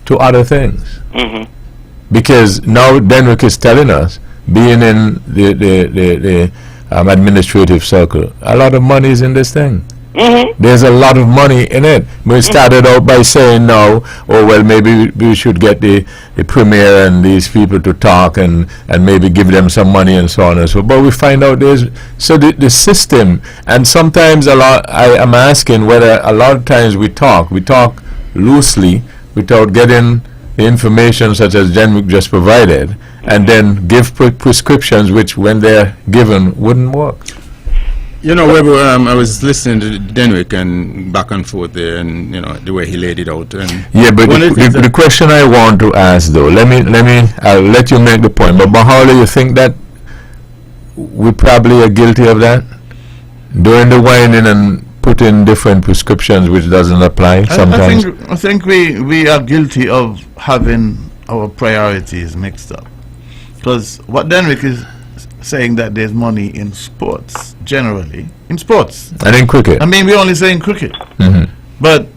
to other things. Because now Denwick is telling us, being in the administrative circle, a lot of money is in this thing. There's a lot of money in it. We started out by saying now, oh well, maybe we should get the premier and these people to talk and maybe give them some money and so on and so. But we find out the system, and sometimes I am asking whether a lot of times we talk loosely without getting the information such as Denwick just provided, and then give prescriptions which, when they're given, wouldn't work. Webbo, I was listening to Denwick and back and forth there, and the way he laid it out. And yeah, but the question I want to ask, though, I'll let you make the point. But how do you think that we probably are guilty of that, doing the whining and putting different prescriptions which doesn't apply sometimes? I think we are guilty of having our priorities mixed up, because what Denwick is saying, that there's money in sports, generally in sports and in cricket. I mean, we only say in cricket, but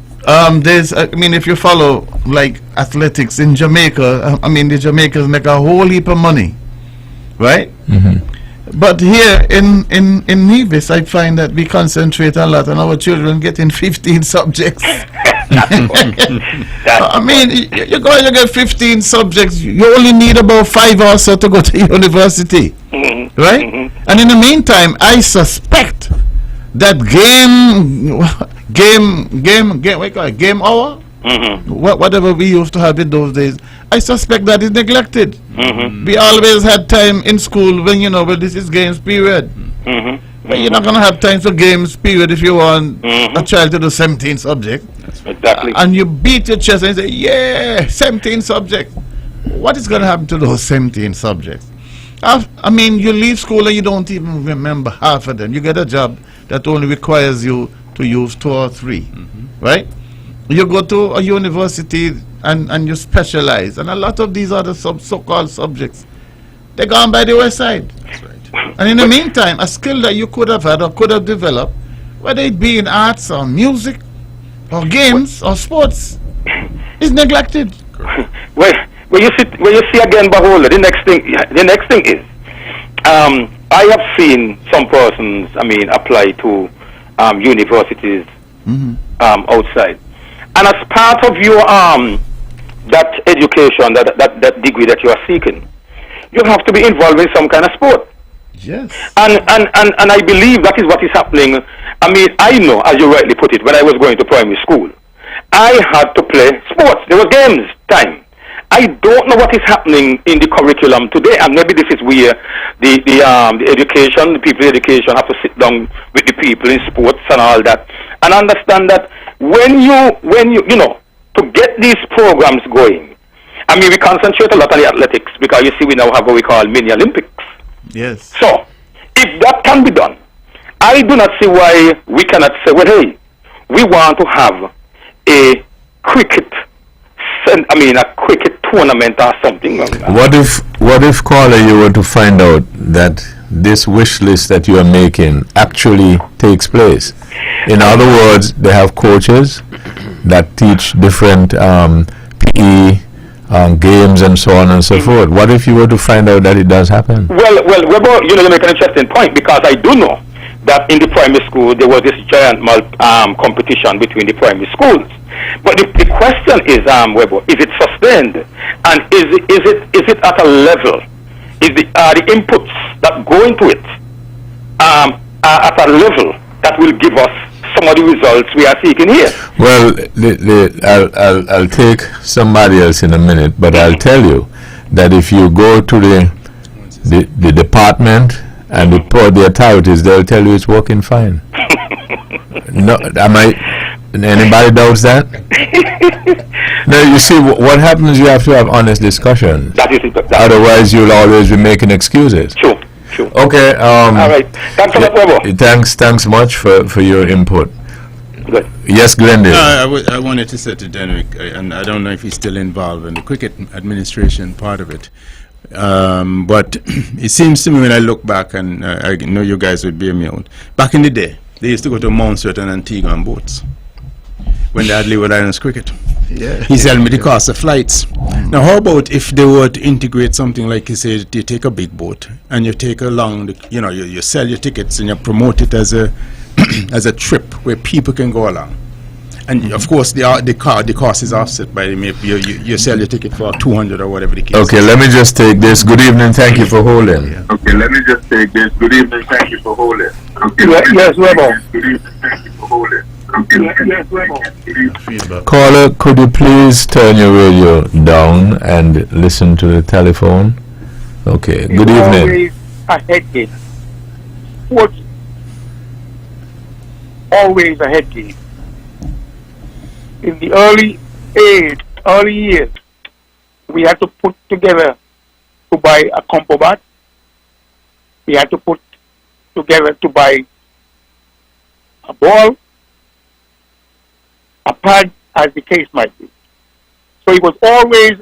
there's if you follow like athletics in Jamaica, the Jamaicans make a whole heap of money, right? But here in Nevis, I find that we concentrate a lot on our children getting 15 subjects. You're going to get 15 subjects. You only need about 5 or so to go to university, right? And in the meantime, I suspect that game hour, whatever we used to have in those days, I suspect that is neglected. We always had time in school when this is games period. But you're not going to have time for games period if you want a child to do 17 subjects. Exactly. And you beat your chest and say, yeah, 17 subjects. What is going to happen to those 17 subjects? You leave school and you don't even remember half of them. You get a job that only requires you to use 2 or 3, right? You go to a university and you specialize, and a lot of these other so-called subjects, they're gone by the wayside. That's right. And in the meantime, a skill that you could have had or could have developed, whether it be in arts or music or games or sports, is neglected. Well, when you see again, Bahola, the next thing is, I have seen some persons, apply to universities outside, and as part of your that education, that degree that you are seeking, you have to be involved in some kind of sport. Yes. And I believe that is what is happening. I know, as you rightly put it, when I was going to primary school, I had to play sports. There was games time. I don't know what is happening in the curriculum today, and maybe this is where the education, the people in education have to sit down with the people in sports and all that, and understand that when you to get these programs going, we concentrate a lot on the athletics, because you see we now have what we call mini Olympics. Yes. So, if that can be done, I do not see why we cannot say, well, hey, we want to have a cricket tournament or something. What if, caller, you were to find out that this wish list that you are making actually takes place? In other words, they have coaches that teach different PE games and so on and so forth. What if you were to find out that it does happen? Well, Webbo, you make an interesting point, because I do know that in the primary school there was this giant competition between the primary schools. But the question is, Webbo, is it sustained, and is it at a level? Are the inputs that go into it at a level that will give us some of the results we are seeking here? Well, I'll take somebody else in a minute, but I'll tell you that if you go to the department and report the authorities, they'll tell you it's working fine. No, anybody doubts that? No, you see, what happens, you have to have honest discussion. That is it. Otherwise, you'll always be making excuses. Sure. Okay. All right. Thanks a lot, Webbo. Thanks much for your input. Good. Yes, Glendale. I wanted to say to Denrick, and I don't know if he's still involved in the cricket administration part of it, but it seems to me when I look back, and I know you guys would bear me out, back in the day, they used to go to Montserrat and Antigua on boats when they had Leeward Islands cricket. Yeah. He's telling me the cost of flights. Now, how about if they were to integrate something like you say, you take a big boat and you take along, you sell your tickets and you promote it as a as a trip where people can go along. And of course, the cost is offset by you sell your ticket for 200 or whatever the case. Okay, let me just take this. Good evening. Thank you for holding. Okay, let me just take this. Good evening. Thank you for holding. Okay, Yes, Webbo. Good evening. Thank you for holding. Okay, yes, Webbo. Feedback. Caller, could you please turn your radio down and listen to the telephone? Okay, good evening. Always a head game. Sports, always a head game. In the early years, we had to put together to buy a compo bat. We had to put together to buy a ball, a pad, as the case might be. So it was always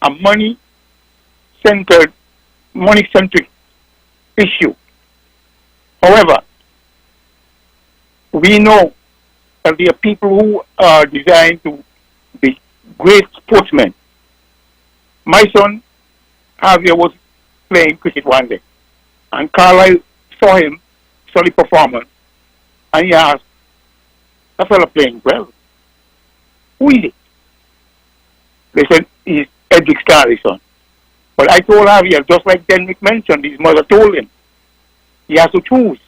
a money-centric issue. However, we know that there are people who are designed to be great sportsmen. My son, Javier, was playing cricket one day, and Carlisle saw the performance, and he asked, "That fella playing well. Who is it?" They said, "He's Edric Scarley's son." But I told Javier, just like Denrick mentioned, his mother told him, he has to choose.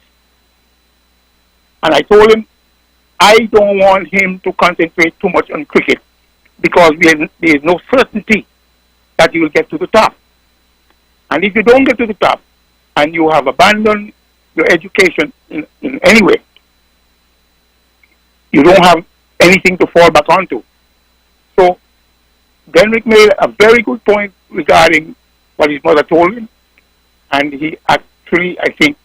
And I told him, I don't want him to concentrate too much on cricket because there is no certainty that you will get to the top. And if you don't get to the top and you have abandoned your education in any way, you don't have anything to fall back onto. So Denrick made a very good point regarding what his mother told him, and he actually, I think,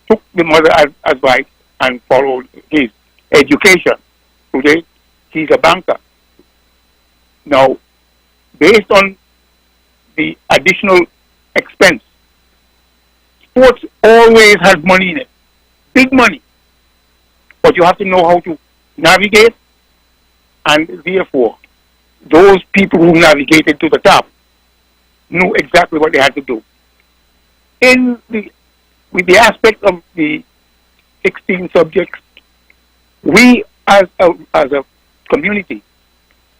took the mother's advice and followed his education. Today, he's a banker. Now, based on the additional expense, sports always has money in it, big money, but you have to know how to navigate, and therefore, those people who navigated to the top knew exactly what they had to do. With the aspect of the 16 subjects, we as a community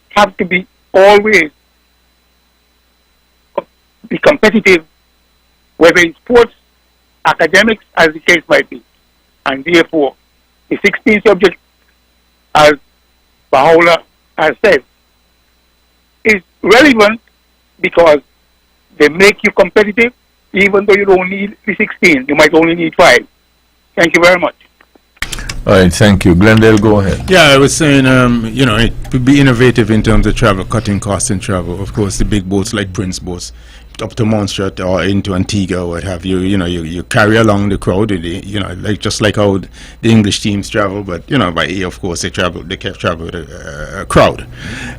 have to be always be competitive, whether in sports, academics, as the case might be. And therefore, the 16 subjects, as Bahola has said, is relevant because they make you competitive, even though you don't need the 16. You might only need 5. Thank you very much. All right, thank you. Glendale, go ahead. Yeah, I was saying, it would be innovative in terms of travel, cutting costs in travel. Of course, the big boats like Prince boats, up to Montserrat or into Antigua or what have you, you carry along the crowd, just like how the English teams travel, but, by air, of course, they travel with a crowd.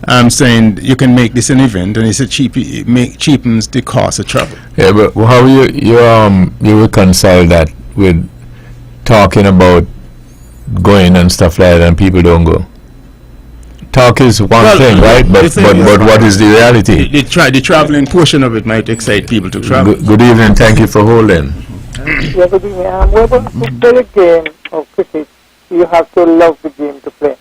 I'm saying you can make this an event, and it cheapens the cost of travel. Yeah, but how you reconcile that with talking about going and stuff like that and people don't go? Talk is one thing, right? But what is the reality? The traveling portion of it might excite people to travel. Good evening. Thank you for holding. Yeah, good evening. Webbo, to play a game of cricket, you have to love the game to play.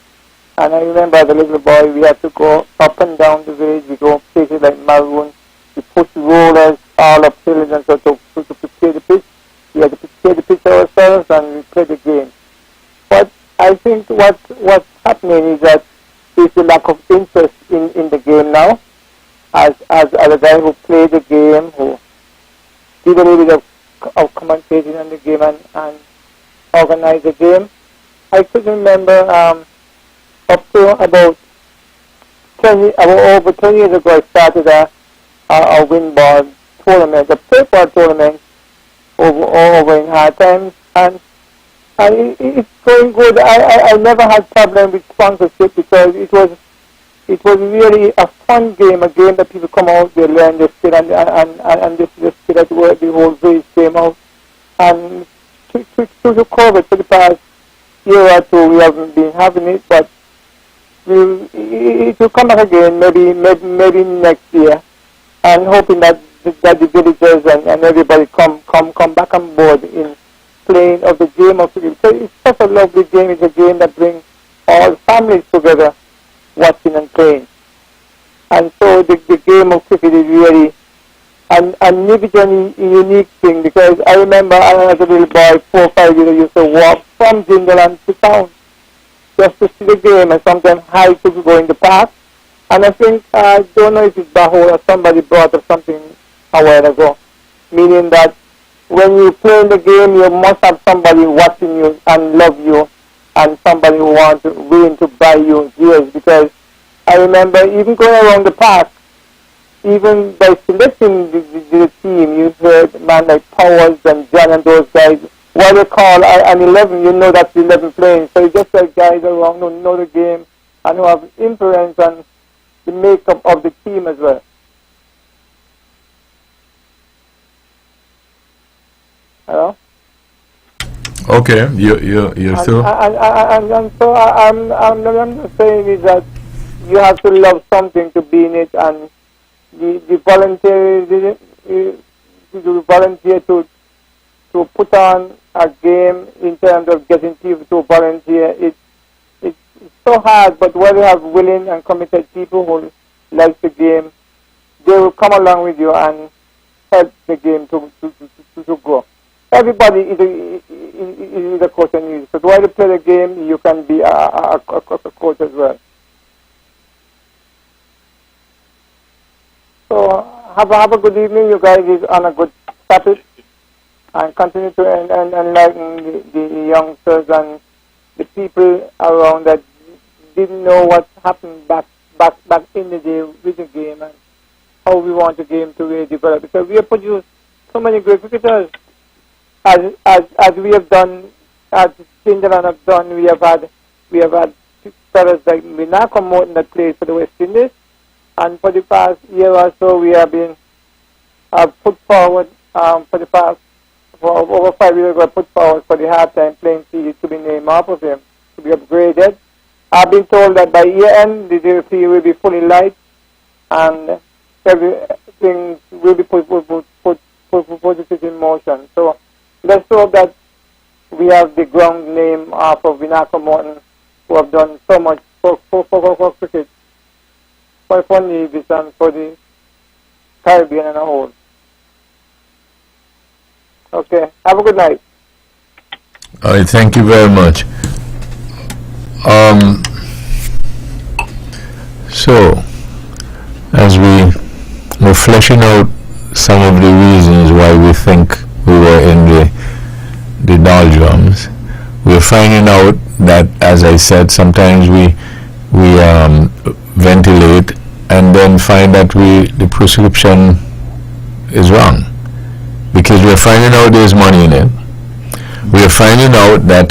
And I remember as a little boy, we had to go up and down the village. We go places like Maroon. We push rollers all up hills and so to prepare the pitch. We had to prepare the pitch ourselves and we play the game. But I think what's happening is that there's a lack of interest in the game now. As a guy who played the game, who did a little bit of commentating on the game and organized the game, I could remember up to about over 10 years ago, I started a windball tournament, a paper tournament over in hard times, and it's going good. I never had problem with sponsorship because it was really a fun game, a game that people come out, they learn the skill and this skill that the whole village came out. And to COVID for the past year or two, we haven't been having it, but it will come back again, maybe next year, and hoping that the villagers and everybody come back on board in playing of the game of cricket. So it's such a lovely game. It's a game that brings all families together, watching and playing. And so the game of cricket is really an unique thing, because I remember as a little boy, 4 or 5 years, I used to walk from Jindaland to town just to see the game, and sometimes hike to go in the park. And I think, I don't know if it's Baho or somebody brought up something a while ago, meaning that when you play in the game, you must have somebody watching you and love you, and somebody who wants willing to buy you gears. Because I remember even going around the park, even by selecting the team, you heard man like Powers and John and those guys, what they call an 11, you know that's 11 playing. So it's just like guys around who know the game and who have influence on the makeup of the team as well. Hello? Okay, you're through. And so I'm just saying is that you have to love something to be in it, and the volunteer to put on a game in terms of getting people to volunteer. It's so hard, but when you have willing and committed people who like the game, they will come along with you and help the game to grow. Everybody is a coach and you. So while you play the game, you can be a coach as well. So have a good evening. You guys is on a good topic, and continue to enlighten the youngsters and the people around that didn't know what happened back in the day with the game and how we want the game to really develop. Because we have produced so many great cricketers. As we have done, as Chindalan have done, we have had fellas like Vinaka Morton that plays for the West Indies, and for the past year or so we have been put forward for over 5 years ago, put forward for the half-time playing field to be named off of him, to be upgraded. I've been told that by year end the field will be fully light and everything will be put in motion. So let's hope that we have the ground name off of Vinaka Morton, who have done so much for cricket, for Nevis and for the Caribbean as a whole. Okay, have a good night. All right, thank you very much. So, as we were fleshing out some of the reasons why we think we were in the doldrums, we're finding out that, as I said, sometimes we ventilate and then find that the prescription is wrong, because we're finding out there's money in it. We're finding out that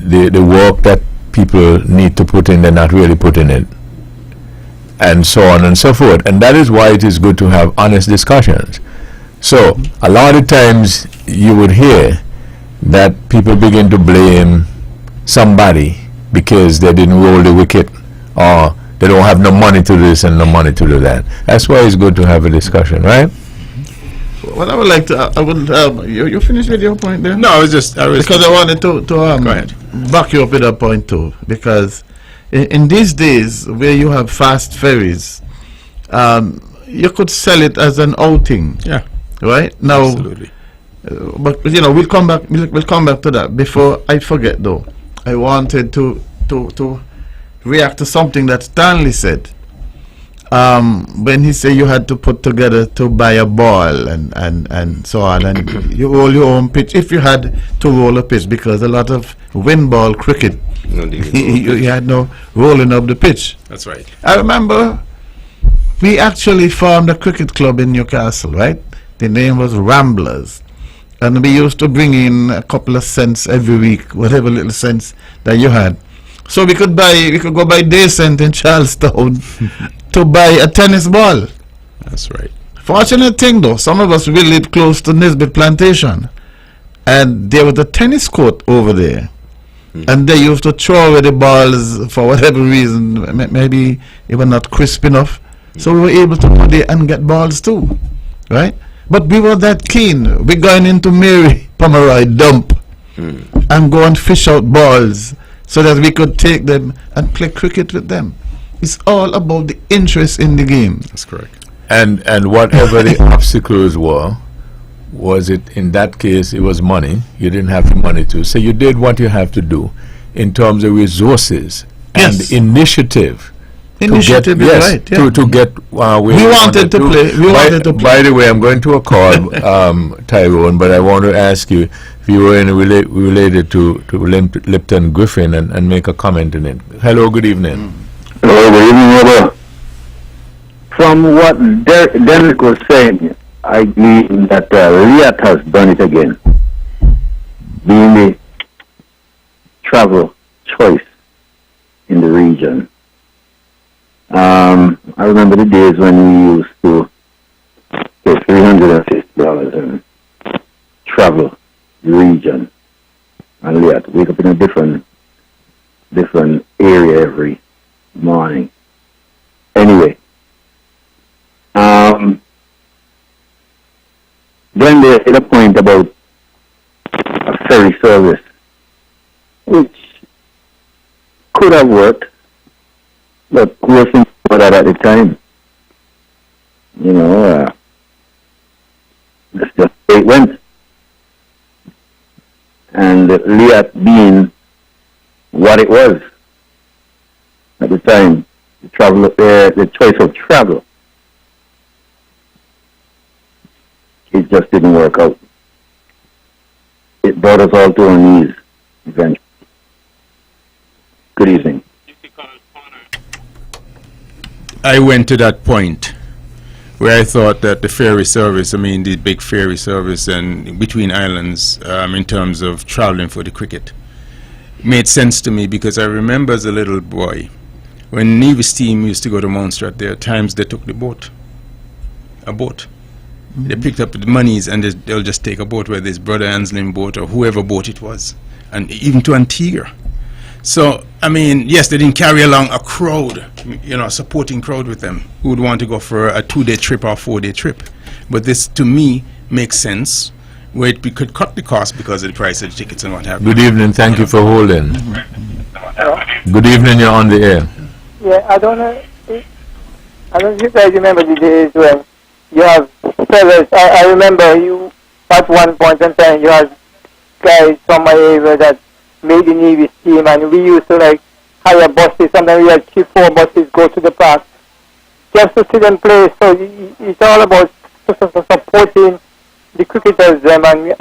the work that people need to put in, they're not really putting it, and so on and so forth. And that is why it is good to have honest discussions. So a lot of times you would hear that people begin to blame somebody because they didn't roll the wicket, or they don't have no money to do this and no money to do that. That's why it's good to have a discussion, right? what I would like to, I would, you finished with your point there? No, I was Because I wanted to Go ahead. back you up with that point too. Because in these days where you have fast ferries, you could sell it as an outing. Yeah. Right now. Absolutely. But you know, we'll come back to that. Before I forget though, I wanted to react to something that Stanley said. When he said you had to put together to buy a ball and so on, and you roll your own pitch if you had to roll a pitch, because a lot of windball cricket, you had no rolling up the pitch. That's right. I remember we actually formed a cricket club in Newcastle, right? The name was Ramblers. And we used to bring in a couple of cents every week, whatever little cents that you had. So we could go buy day cent in Charlestown to buy a tennis ball. That's right. Fortunate thing though, some of us we lived close to Nisbet Plantation, and there was a tennis court over there. And they used to throw away the balls for whatever reason. Maybe they were not crisp enough. So we were able to go there and get balls too, right? But we were that keen. We're going into Mary Pomeroy dump and go and fish out balls so that we could take them and play cricket with them. It's all about the interest in the game. That's correct. And whatever the obstacles were, was it in that case it was money. You didn't have the money to. So you did what you have to do in terms of resources and initiative. Initiative is right. Yeah. To get where we wanted to play. By the way, I'm going to a call, Tyrone, but I want to ask you if you were related to Lipton Griffin and make a comment in it. Hello, good evening. Hello, good evening, Webbo. From what Derek was saying, I believe that Liat has done it again, being the travel choice in the region. I remember the days when we used to pay $350 and travel the region, and we had to wake up in a different area every morning. Anyway, then they hit a point about a ferry service, which could have worked, but we were thinking about that at the time. You know, that's just the way it went. And Liat being what it was at the time, the choice of travel, it just didn't work out. It brought us all to our knees eventually. Good evening. I went to that point where I thought that the ferry service, the big ferry service and between islands, in terms of traveling for the cricket, made sense to me, because I remember as a little boy, when Nevis team used to go to Montserrat, there are times they took a boat. They picked up the monies and they'll just take a boat, whether it's Brother Anslin boat or whoever boat it was, and even to Antigua. So, yes, they didn't carry along a crowd, a supporting crowd with them who would want to go for a 2-day trip or 4-day trip. But this, to me, makes sense, where we could cut the cost because of the price of the tickets and what have you. Good evening, thank you for holding. Good evening, you're on the air. Yeah, I don't know if you guys remember the days when you have fellas. I remember you at one point in time you had guys from my area that made the Navy team, and we used to hire buses. Sometimes we had 3-4 buses go to the park just to see them play. So it's all about supporting the cricketers and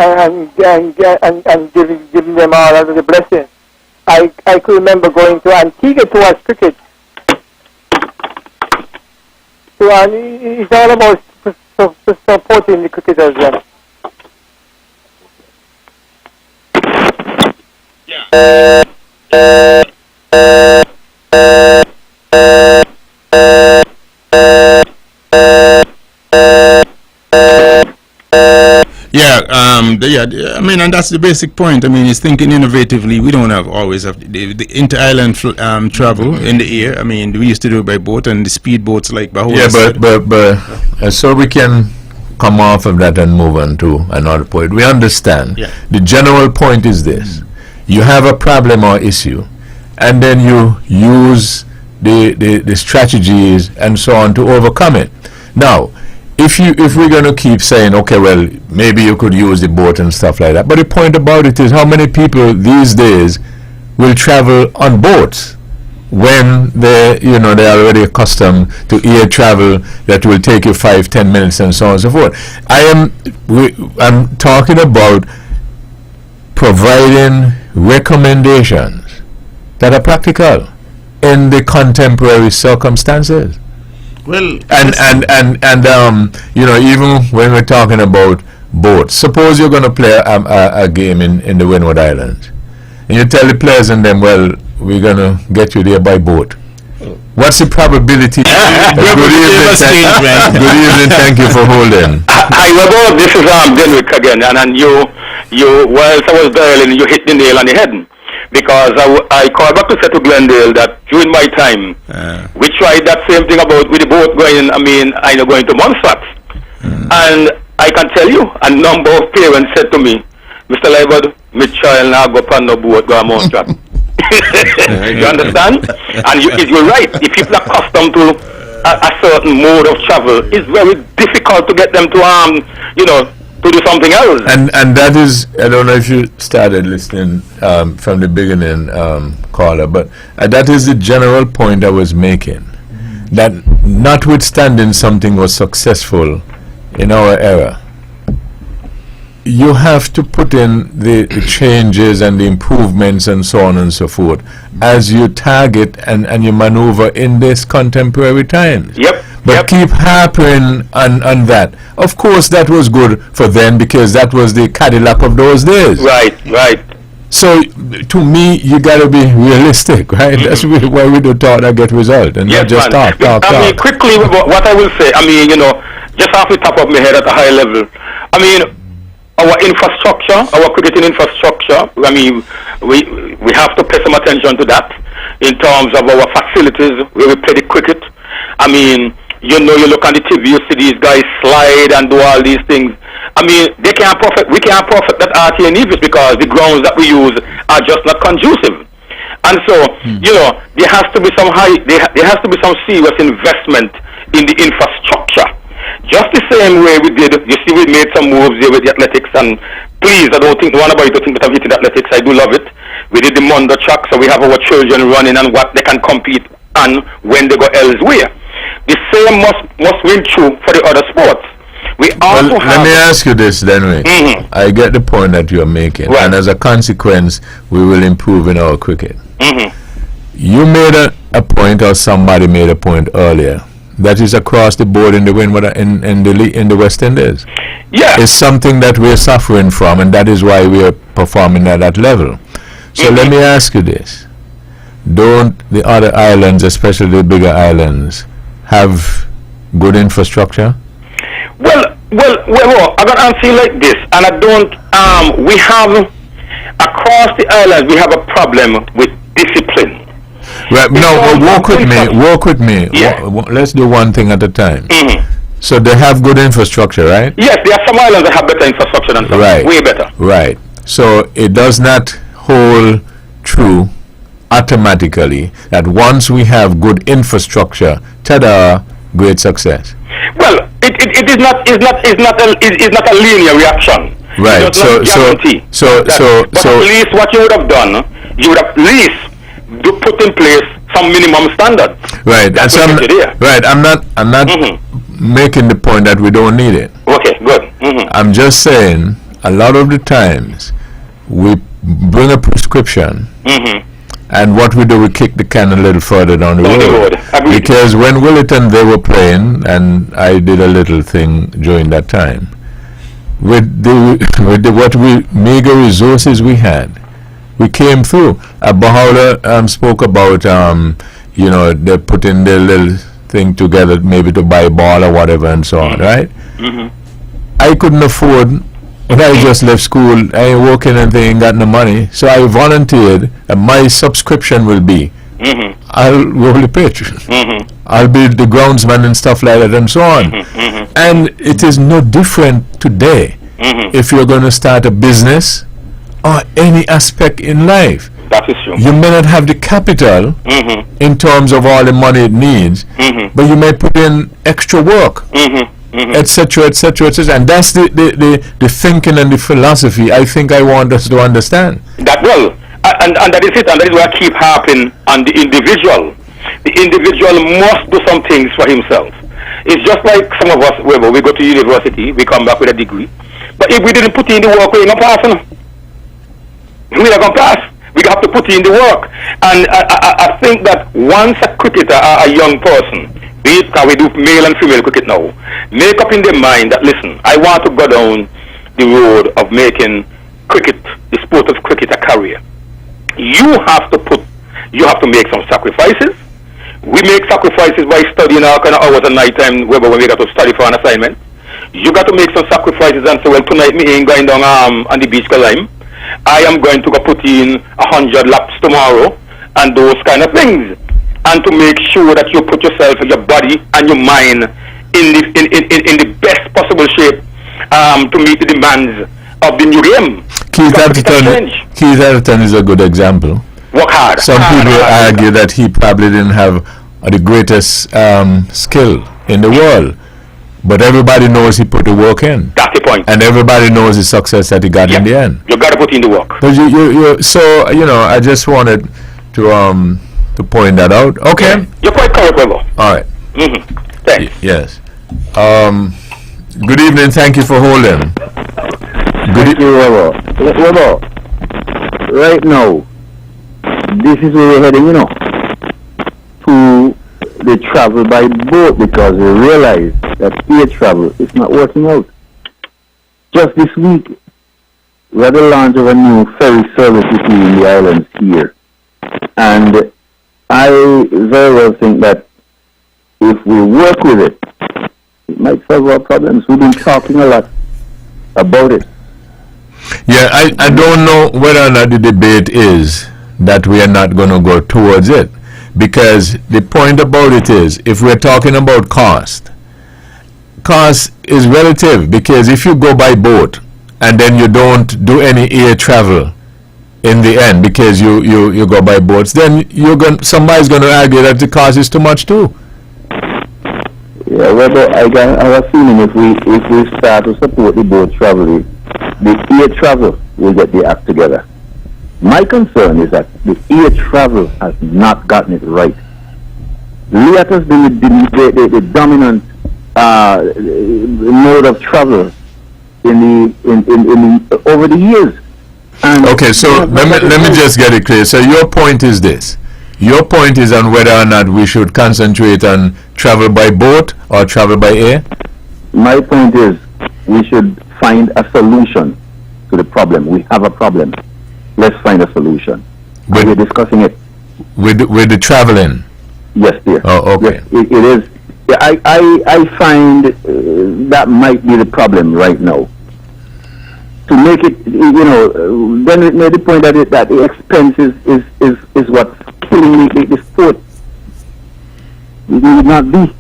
giving them all of the blessings. I could remember going to Antigua to watch cricket. So it's all about supporting the cricketers then. And that's the basic point. It's thinking innovatively. We don't always have the inter-island travel in the air. We used to do it by boat, and the speed boats like Bahula. Yeah, but so we can come off of that and move on to another point. We understand. Yeah. The general point is this. You have a problem or issue, and then you use the strategies and so on to overcome it. Now, if we're going to keep saying, okay, well, maybe you could use the boat and stuff like that, but the point about it is how many people these days will travel on boats when they're already accustomed to air travel that will take you 5-10 minutes and so on and so forth. I'm talking about providing recommendations that are practical in the contemporary circumstances. Well, even when we're talking about boats, suppose you're going to play a game in the Windward Islands, and you tell the players and them, well, we're going to get you there by boat. What's the probability? Good evening, thank you for holding. Hi, Webbo, this is Denwick again, and you, whilst I was dialing, you hit the nail on the head. Because I called back to say to Glendale that during my time, we tried that same thing about with the boat going, going to Montserrat. And I can tell you, a number of parents said to me, Mr. Leibert, my child now go on no boat, go to Montserrat. You understand? And you're right. If people are accustomed to a certain mode of travel, it's very difficult to get them to, to do something else. And that is, I don't know if you started listening from the beginning, caller, but that is the general point I was making. That notwithstanding something was successful in our era, you have to put in the changes and the improvements and so on and so forth as you target and you maneuver in this contemporary times. Yep. But keep harping on that. Of course, that was good for them because that was the Cadillac of those days. Right. So, to me, you got to be realistic, right? That's why we do talk that get result and not just talk. Quickly, what I will say, just off the top of my head at a high level, our infrastructure, our cricketing infrastructure, we have to pay some attention to that in terms of our facilities where we play the cricket. You look on the TV, you see these guys slide and do all these things. We can't perfect that RTA Nevis because the grounds that we use are just not conducive. And so, there has to be some serious investment in the infrastructure. Just the same way we did, you see, we made some moves here with the athletics, and please, I don't want anybody to think that I'm hitting athletics. I do love it. We did the Mondo track, so we have our children running and what they can compete on when they go elsewhere. The same must ring true for the other sports. Let me ask you this, then. I get the point that you're making, right. And as a consequence, we will improve in our cricket. You made a point, or somebody made a point earlier. That is across the board in the Windward in the West Indies. Yeah, it's something that we're suffering from, and that is why we are performing at that level. So let me ask you this: don't the other islands, especially the bigger islands, have good infrastructure? Well, I'm gonna answer you like this, and I don't. We have across the islands, we have a problem with discipline. Right, walk with me. Yeah. Let's do one thing at a time. So they have good infrastructure, right? Yes, there are some islands that have better infrastructure than some. Right. Way better. Right. So it does not hold true automatically that once we have good infrastructure, ta-da, great success. Well, it is not a linear reaction. Right. So at least what you would have done, you would have at least put in place some minimum standards. Right. I'm not making the point that we don't need it. Okay, good. I'm just saying a lot of the times we bring a prescription and what we do, we kick the can a little further down the road. Because when Williton, they were playing, and I did a little thing during that time, with the meager resources we had, we came through. Bahawla spoke about, they put in their little thing together, maybe to buy a ball or whatever and so on, right? I couldn't afford, when I just left school, I ain't working and they ain't got no money, so I volunteered, and my subscription will be I'll roll the pitch. I'll be the groundsman and stuff like that and so on. And it is no different today if you're going to start a business or any aspect in life. That is true. You may not have the capital in terms of all the money it needs, but you may put in extra work, etc., etc., etc. And that's the thinking and the philosophy I think I want us to understand. That well, and that is it, and that is why I keep harping on the individual. The individual must do some things for himself. It's just like some of us, we go to university, we come back with a degree, but if we didn't put in the work, we're not passing. We're not going to pass. We have to put in the work. And I think that once a cricketer or a young person, be it, we do male and female cricket now, make up in their mind that, listen, I want to go down the road of making cricket, the sport of cricket, a career. You have to make some sacrifices. We make sacrifices by studying our kind of hours at night time when we got to study for an assignment. You got to make some sacrifices and say, well, tonight me ain't going down on the beach Lime. I am going to go put in 100 laps tomorrow and those kind of things. And to make sure that you put yourself, your body and your mind in the best possible shape to meet the demands of the new game. Keith Atherton is a good example. Work hard. Some people argue that he probably didn't have the greatest skill in the world, but everybody knows he put the work in. That's the point. And everybody knows the success that he got in the end. You got to put in the work. But so I just wanted to point that out. Okay. You're quite correct, Webbo. All right. Thanks. Yes. Good evening. Thank you for holding. Thank you, Webbo. Webbo, right now, this is where we're heading, to the travel by boat, because we realize that air travel is not working out. Just this week, we had the launch of a new ferry service between the islands here. And I very well think that if we work with it, it might solve our problems. We've been talking a lot about it. Yeah, I don't know whether or not the debate is that we are not going to go towards it, because the point about it is, if we're talking about cost is relative, because if you go by boat and then you don't do any air travel in the end because you go by boats, then somebody's going to argue that the cost is too much too. Yeah, well, I have a feeling if we start to support the boat travel, the air travel will get the act together. My concern is that the air travel has not gotten it right. Liat has been the dominant mode of travel in over the years. And okay, so let me just get it clear. So your point is this. Your point is on whether or not we should concentrate on travel by boat or travel by air? My point is we should find a solution to the problem. We have a problem. Let's find a solution. We're discussing it. With the traveling? Yes, dear. Oh, okay. Yes, it is. I find that might be the problem right now. To make it, then it made the point that the expense is what's killing the sport. It will not be.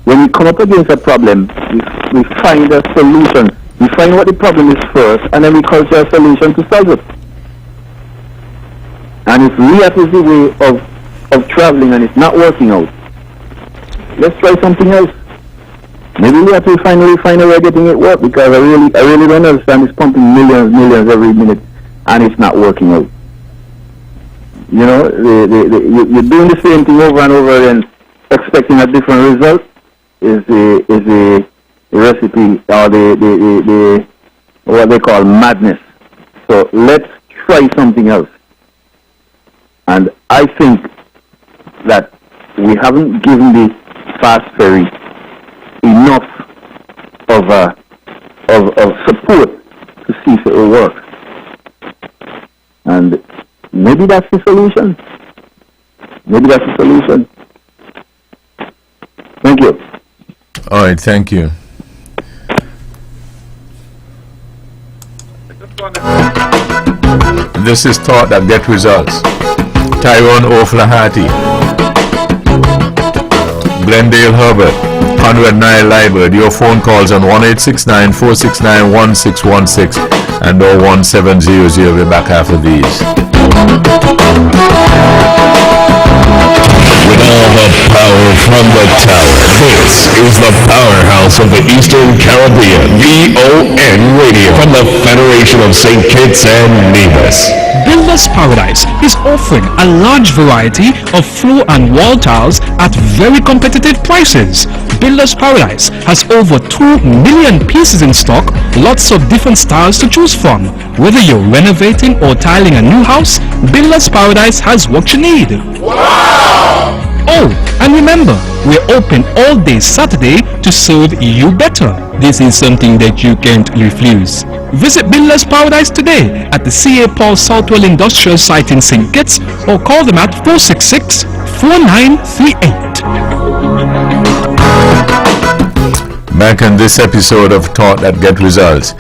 When we come up against a problem, we find a solution. We find what the problem is first, and then we culture a solution to solve it. And if Liat is the way of traveling and it's not working out, let's try something else. Maybe we have to finally find a way of getting it work, because I really don't understand. It's pumping millions every minute, and it's not working out. You're doing the same thing over and over again, expecting a different result. Is the recipe or the what they call madness. So let's try something else. And I think that we haven't given the fast ferry enough of support to see if it will work. And maybe that's the solution. Thank you. All right, thank you. This is thought that get results. Tyrone O'Flaherty, Glendale Herbert, Conrad Nile Library. Your phone calls on 1-869-469-1616 and 01700. We'll be back after these. With all the power from the tower, this is the powerhouse of the Eastern Caribbean, VON Radio, from the Federation of St. Kitts and Nevis. Builders Paradise is offering a large variety of floor and wall tiles at very competitive prices. Builders Paradise has over 2 million pieces in stock, lots of different styles to choose from. Whether you're renovating or tiling a new house, Builders Paradise has what you need. Wow! Oh, and remember, we're open all day Saturday to serve you better. This is something that you can't refuse. Visit Builders Paradise today at the C.A. Paul Southwell Industrial Site in St. Kitts or call them at 466-4938. Back in this episode of Thought That Get Results.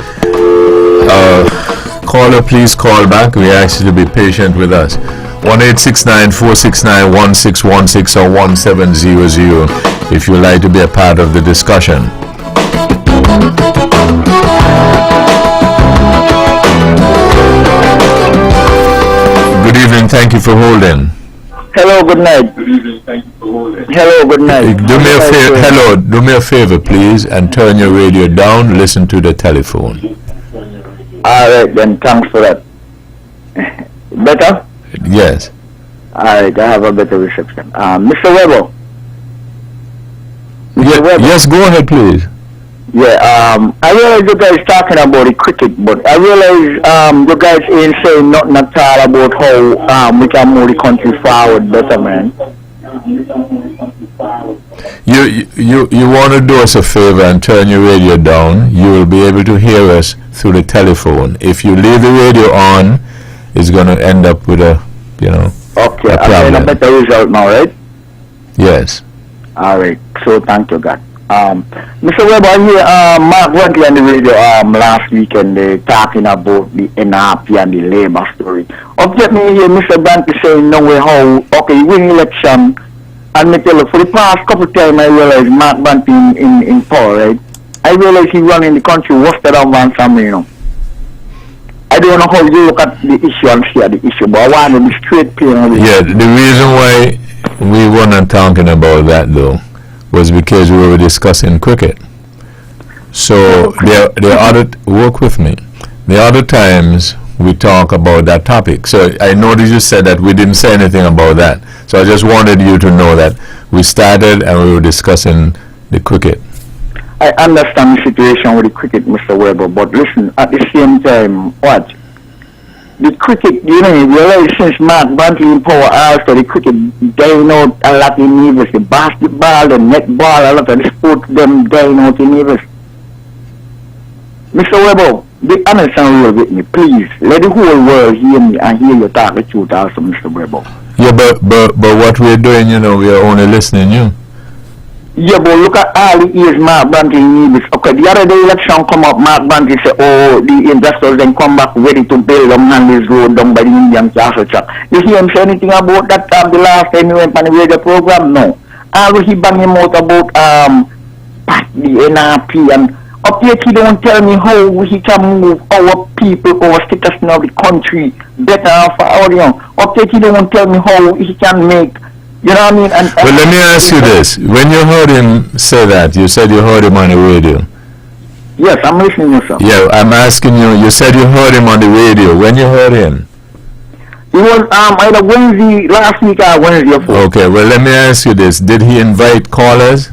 Caller, please call back. We ask you to be patient with us. 1-869-469-1616 or 1700 if you'd like to be a part of the discussion. Good evening, thank you for holding. Hello, good night. Good evening, thank you for holding. Hello, good night. Do me a favor, please, and turn your radio down. Listen to the telephone. All right, then. Thanks for that. Better? Yes. All right, I have a better reception. Mr. Webbo. Yes, go ahead, please. Yeah, I realize you guys talking about the cricket, but I realize you guys ain't saying nothing at all about how we can move the country forward better, man. You want to do us a favor and turn your radio down. You will be able to hear us through the telephone. If you leave the radio on, it's going to end up with a Okay, a problem. a better result now, right? Yes. All right, so thank you, God. Mr. Webber, I hear Mark went on the radio last weekend talking about the NRP and the Labour story. Update me here, Mr. Banky saying no way how, okay, win election, and me tell you, for the past couple of times I realize Mark Banky in power, right? I realize he running the country worse than Van Sam, I don't know how you look at the issue and share the issue, but I want to be straight clear. Yeah, the reason why we were not talking about that though was because we were discussing cricket. So there are other work with me. The other times we talk about that topic. So I noticed you said that we didn't say anything about that. So I just wanted you to know that we started and we were discussing the cricket. I understand the situation with the cricket, Mr. Webber, but listen, at the same time, what? The cricket, you realize since Mark Bantley in power after the cricket dying out a lot in Nevis, the basketball, the netball, a lot of the sport, them dying out in Nevis. Mr. Webber, be honest and real with me, please. Let the whole world hear me and hear you talk the truth also, Mr. Webber. Yeah, but what we're doing, we are only listening to you. Yeah, but look at all the years Mark Bantley needs. Okay, the other day election come up, Mark Bantley say, oh, the investors then come back ready to build on Hanley's Road down by the Indian Castle Track. You hear him say anything about that the last time he went on the radio program? No. All he bang him out about the NRP and up here he don't tell me how he can move our people, our status of the country better for our young. Up here he don't tell me how he can make. You know what I mean? But let me ask you this. When you heard him say that, you said you heard him on the radio. Yes, I'm listening to you, sir. Yeah, I'm asking you said you heard him on the radio. When you heard him? It was either Wednesday, last week or Wednesday before. Okay, well, let me ask you this. Did he invite callers?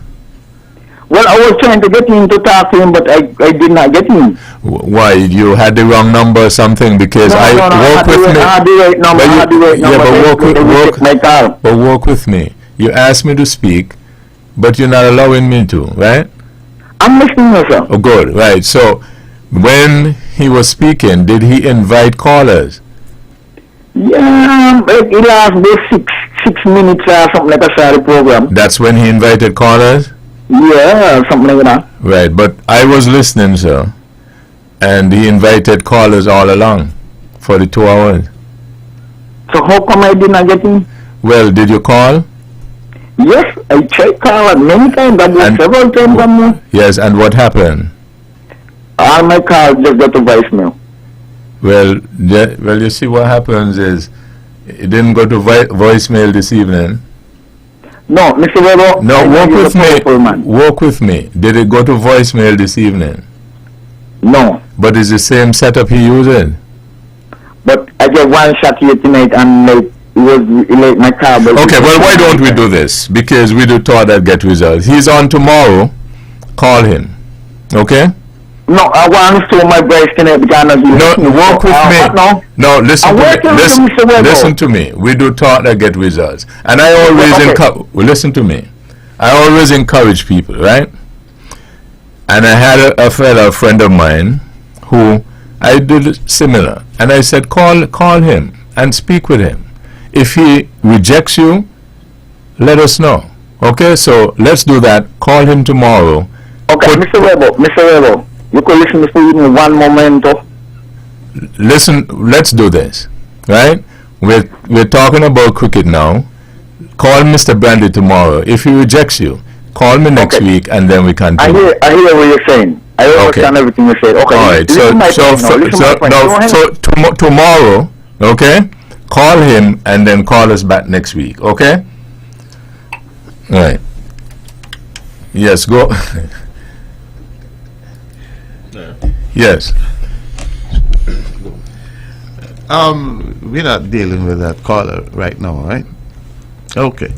Well, I was trying to get him to talk to him, but I did not get him. Why? You had the wrong number or something? Because no, work with me. I had the right number. But work with me. You asked me to speak, but you're not allowing me to, right? I'm listening, sir. Oh, good. Right. So, when he was speaking, did he invite callers? Yeah, it lasted 6 minutes or something like that, the program. That's when he invited callers? Yeah, something like that. Right, but I was listening, sir, and he invited callers all along for the 2 hours. So how come I did not get him? Well, did you call? Yes, I tried calling many times, but several times or more. Yes, and what happened? All my calls just got to voicemail. Well, you see what happens is it didn't go to voicemail this evening. No, Mr. Webbo. No, work with me. Did it go to voicemail this evening? No. But it's the same setup he using? But I get one shot here tonight and like it was like my car. Okay, well, why don't we do this? Because we do thought that get results. He's on tomorrow. Call him. Okay? No, I want to show my voice tonight because no, work with me. No, listen to me. Listen to me. We do thought that get results. And I always listen to me. I always encourage people, right? And I had a fellow friend of mine who I did similar. And I said, call him and speak with him. If he rejects you, let us know. Okay, so let's do that. Call him tomorrow. Okay, Mr. Webbo, you could listen to me one moment. Listen, let's do this, right? We're talking about cricket now. Call Mr. Brandy tomorrow. If he rejects you, call me next week, and then we can. I hear what you're saying. I understand everything you say. Okay. All right. So tomorrow, okay? Call him and then call us back next week, okay? All right. Yes, go. Yes. We're not dealing with that caller right now, right? Okay.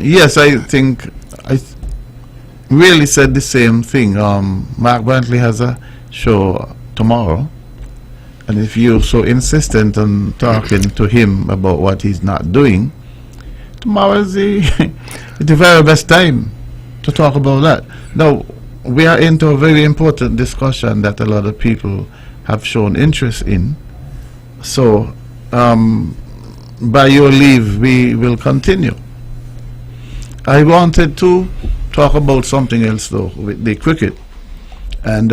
Yes, I think I really said the same thing. Mark Brantley has a show tomorrow, and if you're so insistent on talking to him about what he's not doing, tomorrow is the very best time to talk about that. Now, we are into a very important discussion that a lot of people have shown interest in. So, by your leave, we will continue. I wanted to talk about something else, though, with the cricket. And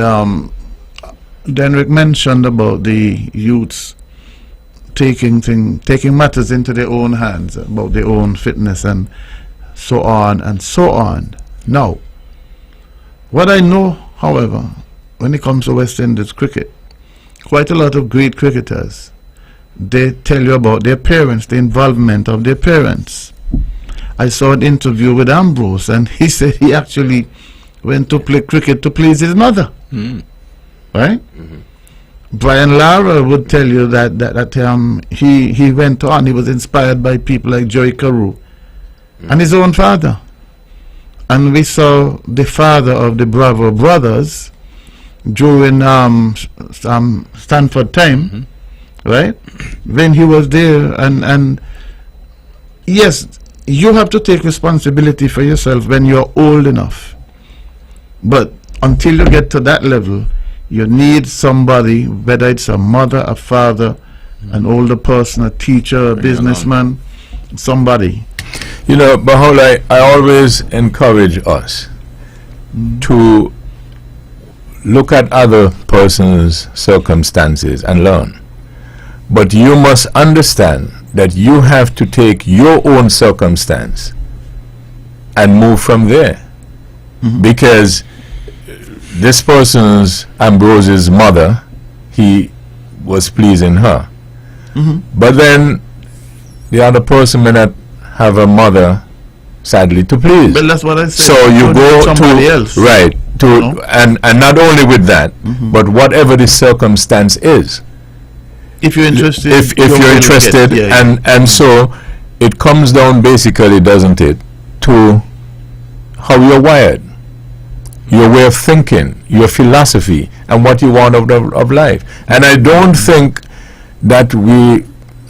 Denrick mentioned about the youths taking matters into their own hands, about their own fitness and so on and so on. Now, what I know, however, when it comes to West Indies cricket, quite a lot of great cricketers, they tell you about their parents, the involvement of their parents. I saw an interview with Ambrose, and he said he actually went to play cricket to please his mother. Right? Brian Lara would tell you that he went on, he was inspired by people like Joey Carew and his own father. And we saw the father of the Bravo brothers during Stanford time, right? When he was there, and yes, you have to take responsibility for yourself when you're old enough. But until you get to that level, you need somebody, whether it's a mother, a father, an older person, a teacher, a businessman, somebody. You know, Bahol, I always encourage us to look at other person's circumstances and learn. But you must understand that you have to take your own circumstance and move from there. Because this person's, Ambrose's mother, he was pleasing her. But then the other person may not have a mother, sadly, to please. But that's what I said. So you go to somebody else, right? And not only with that, but whatever the circumstance is. If you're interested, if you're interested, and so it comes down basically, doesn't it, to how you're wired, your way of thinking, your philosophy, and what you want of life. And I don't think that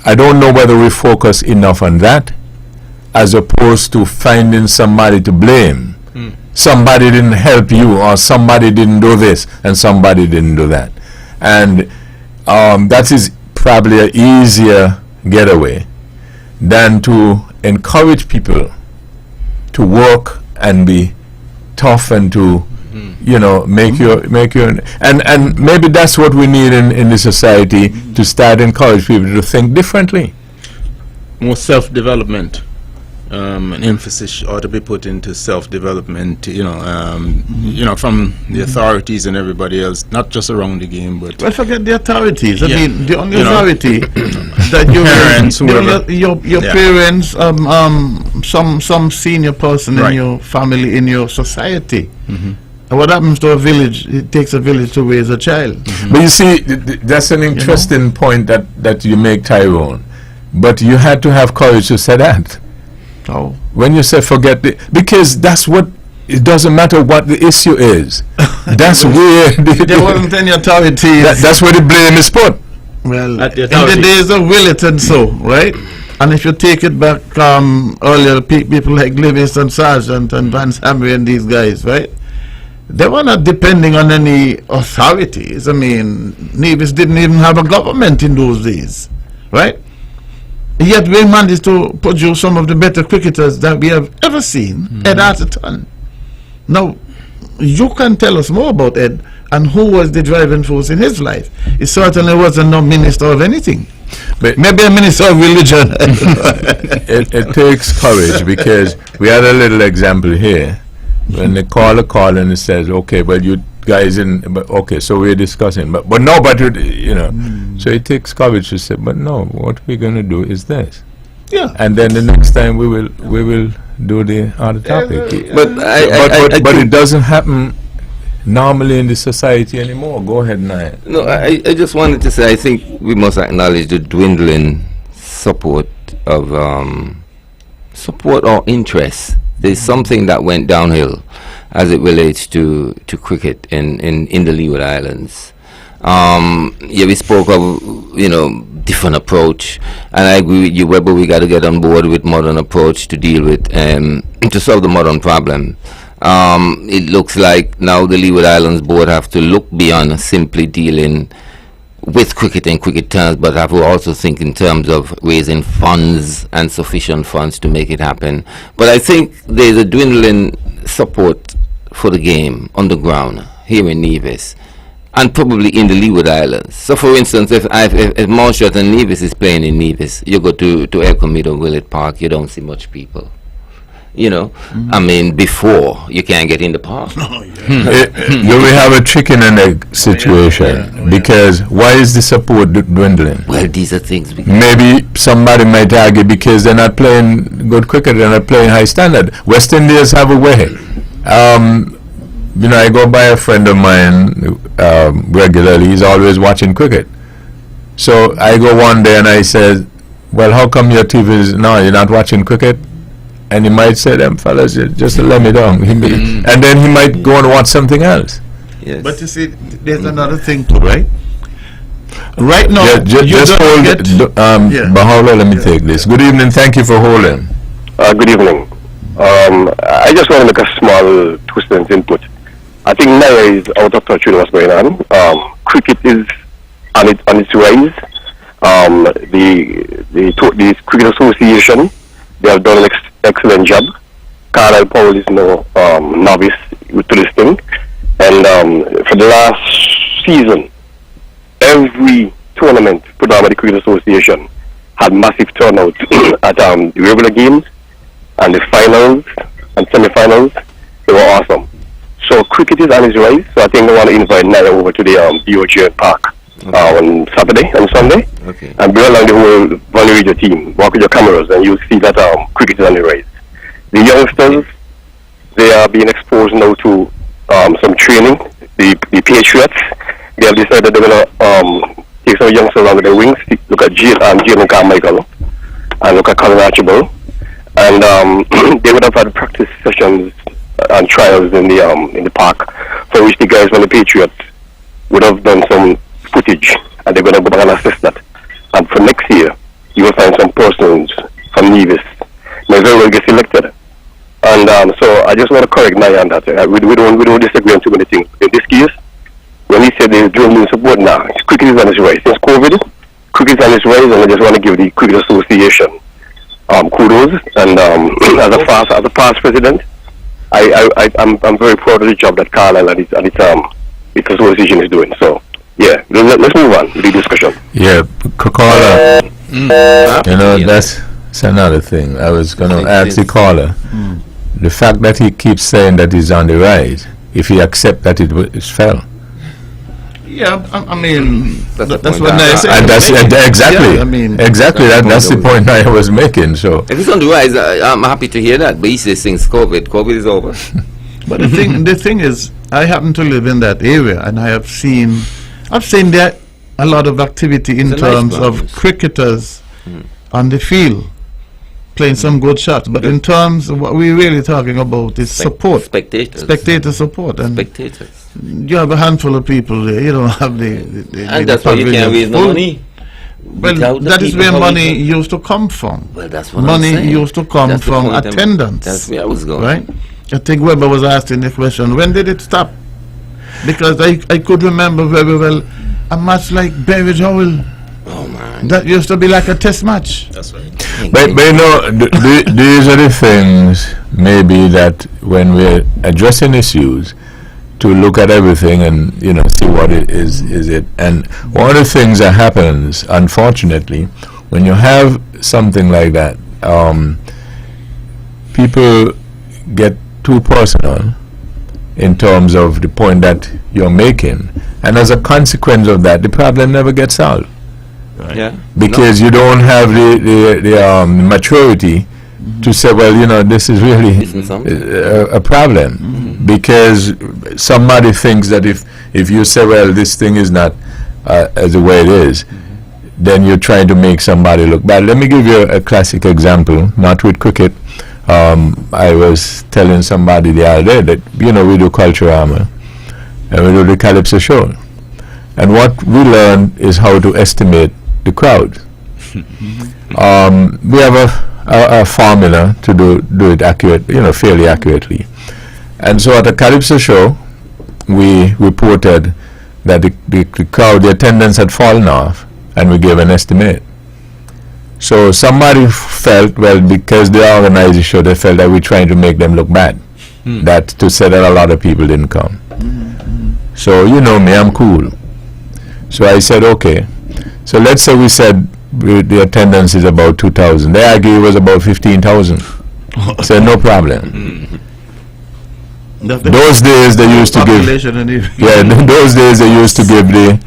I don't know whether we focus enough on that, as opposed to finding somebody to blame. Somebody didn't help you, or somebody didn't do this, and somebody didn't do that. And that is probably an easier getaway than to encourage people to work and be tough and to make your and maybe that's what we need in the society, to start encourage people to think differently. more self-development. An emphasis ought to be put into self-development, from the authorities and everybody else, not just around the game, but... Well, forget the authorities. I Yeah. mean, the only authority that you Parents, whoever. your Yeah. parents, some senior person in Right. your family, in your society. And what happens to a village? It takes a village to raise a child. But you see, that's an interesting point that you make, Tyrone. But you had to have courage to say that. Oh. When you say forget the, because that's what, it doesn't matter what the issue is. That's where There wasn't any authority. that's where the blame is put. Well, At the in the authority. days of Willett and so, right? And if you take it back earlier, people like Livingston Sargent and Vance Hamry and these guys, right? They were not depending on any authorities. I mean, Nevis didn't even have a government in those days, right? Yet we managed to produce some of the better cricketers that we have ever seen. Ed Atherton. Now, you can tell us more about Ed and who was the driving force in his life. He certainly wasn't no minister of anything. But Maybe a minister of religion. it takes courage, because we had a little example here. When they call a call and it says, okay, well, you guys okay, so we're discussing, but nobody, so it takes courage to say, but no, what we're going to do is this. Yeah. And then the next time we will do the other topic. But It doesn't happen normally in the society anymore. Go ahead, Naya. No, I just wanted to say, I think we must acknowledge the dwindling support or interest. There's something that went downhill as it relates to cricket in the Leeward Islands. We spoke of, different approach, and I agree with you, Webbo, we got to get on board with modern approach to deal with, to solve the modern problem. It looks like now the Leeward Islands board have to look beyond simply dealing with cricket in cricket terms, but have to also think in terms of raising funds and sufficient funds to make it happen. But I think there's a dwindling support for the game on the ground here in Nevis, and probably in the Leeward Islands. So, for instance, if Montshot and Nevis is playing in Nevis, you go to Elcomead or Willett Park, you don't see much people. I mean, before you can't get in the park. We have a chicken and egg situation, because why is the support dwindling? Well, these are things we Maybe somebody might argue because they're not playing good cricket, they're not playing high standard. West Indians have a way. I go by a friend of mine regularly. He's always watching cricket. So I go one day and I said, well, how come your TV is, no, you're not watching cricket? And he might say, them fellas, just let me down. And then he might go and watch something else. Yes. But you see, there's another thing too, right? Right now, Just hold it. Bahawla, let me take this. Good evening. Thank you for holding. Good evening. I just want to make a small 2 cents input. I think Naya is out of touch with what's going on. Cricket is on its rise. The Cricket Association, they have done an excellent job. Carlisle Powell is no novice to this thing. And for the last season, every tournament put on by the Cricket Association had massive turnout at the regular games and the finals and semi-finals. They were awesome. So cricket is on its rise. So I think I want to invite Naya over to the BOGN Park on Saturday and Sunday. Okay. And bring along the whole Valley Radio team. Walk with your cameras and you'll see that cricket is on the rise. The youngsters, they are being exposed now to some training. The Patriots, they have decided they're going to take some youngsters under their wings. Look at Jalen Carmichael and look at Colin Archibald. And they would have had practice sessions and trials in the park, for which the guys from the Patriots would have done some footage, and they're going to go back and assess that. And for next year, you will find some persons from Nevis may very well get selected. And so I just want to correct Naya on that. We don't disagree on too many things. In this case, when he said they're doing support now, cricket is on its rise. Since COVID, cricket is on its rise, and I just want to give the Cricket Association kudos. And as a past president, I'm very proud of the job that Carlisle and its association is doing. So, yeah, let's move on with the discussion. Yeah, Kakala, It's another thing. I was going to Like ask the this. caller. The fact that he keeps saying that he's on the rise, if he accept that it fell. Yeah, I mean, That's the that's point what I say. And that's exactly, Yeah, I mean, exactly. That's the point I was making. So If it's on the rise, I'm happy to hear that. But he says since COVID is over. But the thing is, I happen to live in that area, and I've seen there a lot of activity in It's a nice terms of ground. cricketers on the field playing some good shots. But in terms of what we're really talking about is support, spectator support, and Spectators. you have a handful of people there. You don't have the And that's why you pavilion can't raise no full. money. Well, Without the that is people where how we money can- used to come from. Well, that's what I'm Money saying. used to come That's the from point attendance. That's where I was going. Right? I think Webber was asking the question, when did it stop? Because I could remember very well a match like Berry Joel. Oh man. That used to be like a test match. That's right. But you know, these are the things maybe that when we're addressing issues, to look at everything and see what it is it. And one of the things that happens, unfortunately, when you have something like that, people get too personal in terms of the point that you're making, and as a consequence of that, the problem never gets solved. Yeah. Because you don't have the maturity to say, well, this is really Isn't something? a problem. Because somebody thinks that if you say, well, this thing is not as the way it is, then you're trying to make somebody look bad. Let me give you a classic example, not with cricket. I was telling somebody the other day that, we do Culture Armor, and we do the Calypso show. And what we learn is how to estimate the crowd. We have a formula to do it accurate, fairly accurately. And so at the Calypso show, we reported that the crowd, the attendance had fallen off, and we gave an estimate. So somebody felt, well, because they organized the show, they felt that we're trying to make them look bad. That to say that a lot of people didn't come. So you know me, I'm cool. So I said, okay. So let's say we said the attendance is about 2,000. They argue it was about 15,000. I said, no problem. Those days they used to give. Those days they used to give the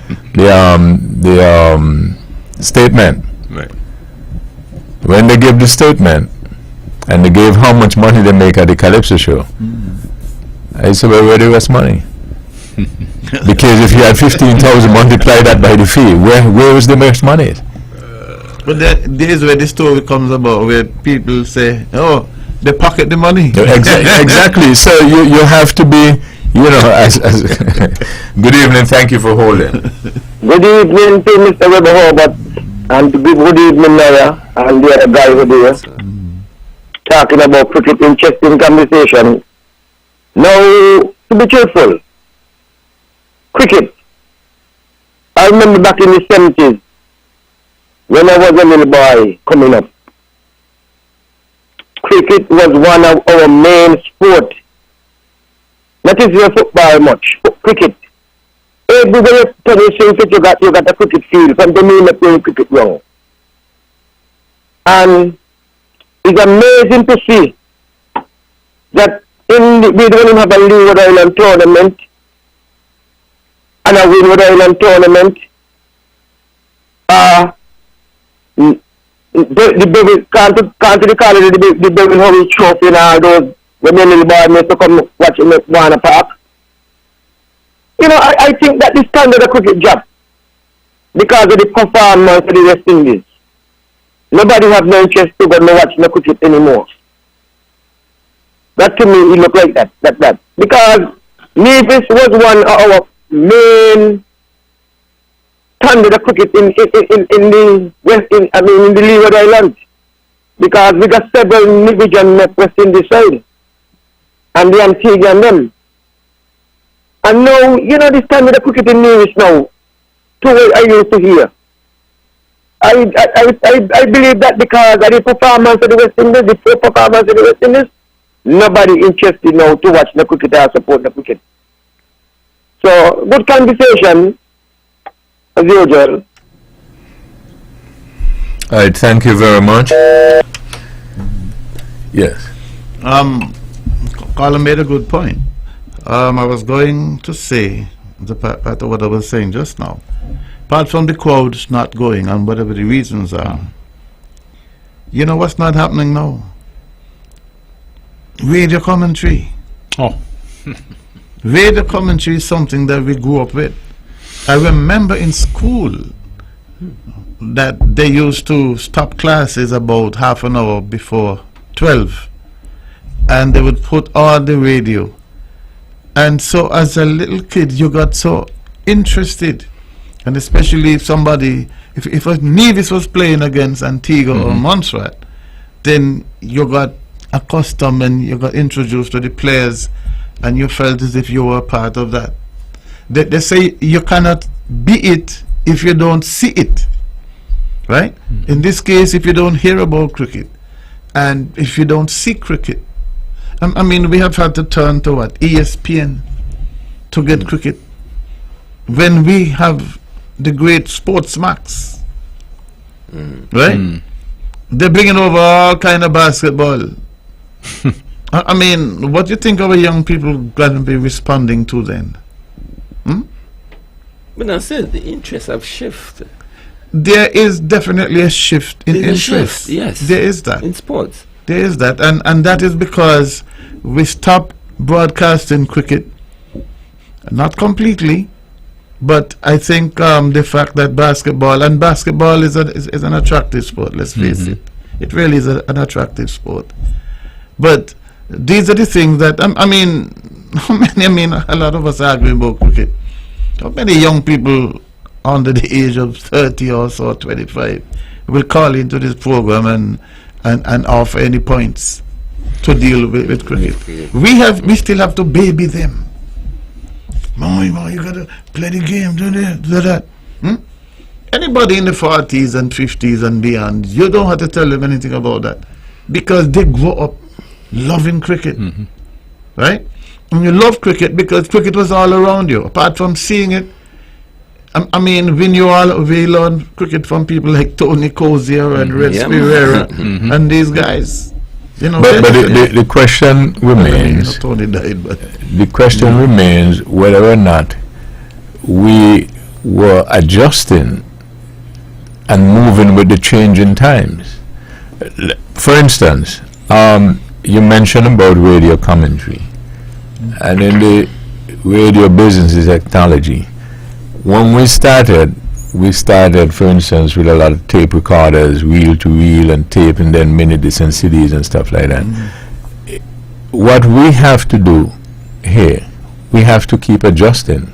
statement. Right. When they give the statement, and they gave how much money they make at the Calypso show, I said, well, where the rest money? Because if you had 15,000, multiply that by the fee, where was the most money? But there is where the story comes about, where people say, oh, they pocket the money. Exactly. So you have to be, as good evening, thank you for holding. Good evening to Mr. Webbo Herbert, and good evening, Nara, and the other guy over there. Talking about cricket, interesting conversation. Now, to be truthful, cricket, I remember back in the 70s, when I was a little boy coming up, cricket was one of our main sport. Not is your football much, but cricket. Everywhere you turn you got a cricket field from the name of playing cricket young. And it's amazing to see that we don't even have a Leeward Island tournament and a Windward Island tournament. The Beverly, can't you call it the Beverly Hurry Trophy and all those, when the little boy used to come watch in the Warner Park? I think that the standard of cricket job, because of the performance of the West Indies, nobody have no interest to go and watch the cricket anymore. That to me, it look like that. Because Nevis was one of our main standard of cricket in the West, in the Leeward Islands, because we got several division West Indies side, and the Antigua and them. And now, the standard of cricket in Nevis now, to what I used to hear. I believe that because of the performance of the West Indies, the poor performance of the West Indies, nobody interested now to watch the cricket or support the cricket. So, good conversation, as usual. All right, thank you very much. Yes. Colin made a good point. I was going to say the part of what I was saying just now. Apart from the crowds not going and whatever the reasons are, you know what's not happening now? Radio commentary. Oh. Radio commentary is something that we grew up with. I remember in school that they used to stop classes about half an hour before 12, and they would put on the radio. And so as a little kid, you got so interested, and especially if somebody, if Nevis was playing against Antigua or Montserrat, then you got accustomed and you got introduced to the players, and you felt as if you were a part of that. They say you cannot be it if you don't see it, right? In this case, if you don't hear about cricket, and if you don't see cricket, I mean, we have had to turn to what? ESPN to get cricket, when we have the great Sports Max, right? They're bringing over all kind of basketball. I mean, what do you think our young people going to be responding to then? But I said the interests have shifted. There is definitely a shift in There's a interest. shift, yes. There is that. In sports. There is that. And that is because we stopped broadcasting cricket. Not completely, but I think the fact that basketball is an attractive sport, let's face it. It really is an attractive sport. But these are the things that, a lot of us are arguing about cricket. How many young people under the age of 30 or so, 25, will call into this program and offer any points to deal with cricket? We still have to baby them. Mom, you gotta play the game, do that. Anybody in the 40s and 50s and beyond, you don't have to tell them anything about that, because they grow up loving cricket, right? And you love cricket because cricket was all around you. Apart from seeing it, when we learn cricket from people like Tony Cozier and Red Spirera and these guys. You know, but the question remains. Tony died, but the question remains whether or not we were adjusting and moving with the changing times. For instance, you mentioned about radio commentary, and in the radio business is technology. When we started, for instance, with a lot of tape recorders, reel to reel and tape, and then minute disc and CDs and stuff like that. What we have to do here, we have to keep adjusting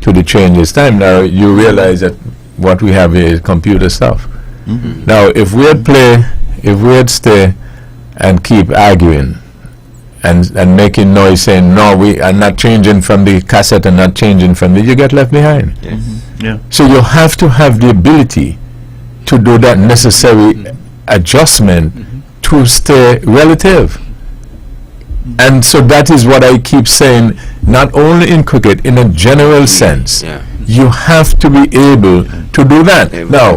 to the changes time. Now you realize that what we have here is computer stuff. Now if we had stay and keep arguing and making noise saying no, we are not changing from the cassette and not changing from the, you get left behind. yeah. So you have to have the ability to do that necessary adjustment to stay relative. And so that is what I keep saying, not only in cricket, in a general sense. You have to be able to do that. Now,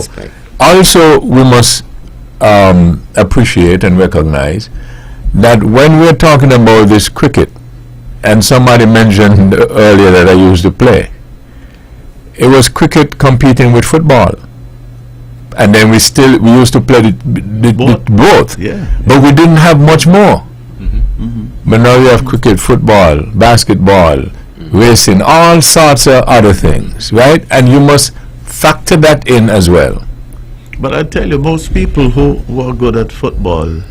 also we must appreciate and recognize that when we're talking about this cricket, and somebody mentioned earlier that I used to play, it was cricket competing with football, and then we used to play both. But we didn't have much more. But now you have cricket, football, basketball, racing, all sorts of other things, right? And you must factor that in as well. But I tell you, most people who are good at football,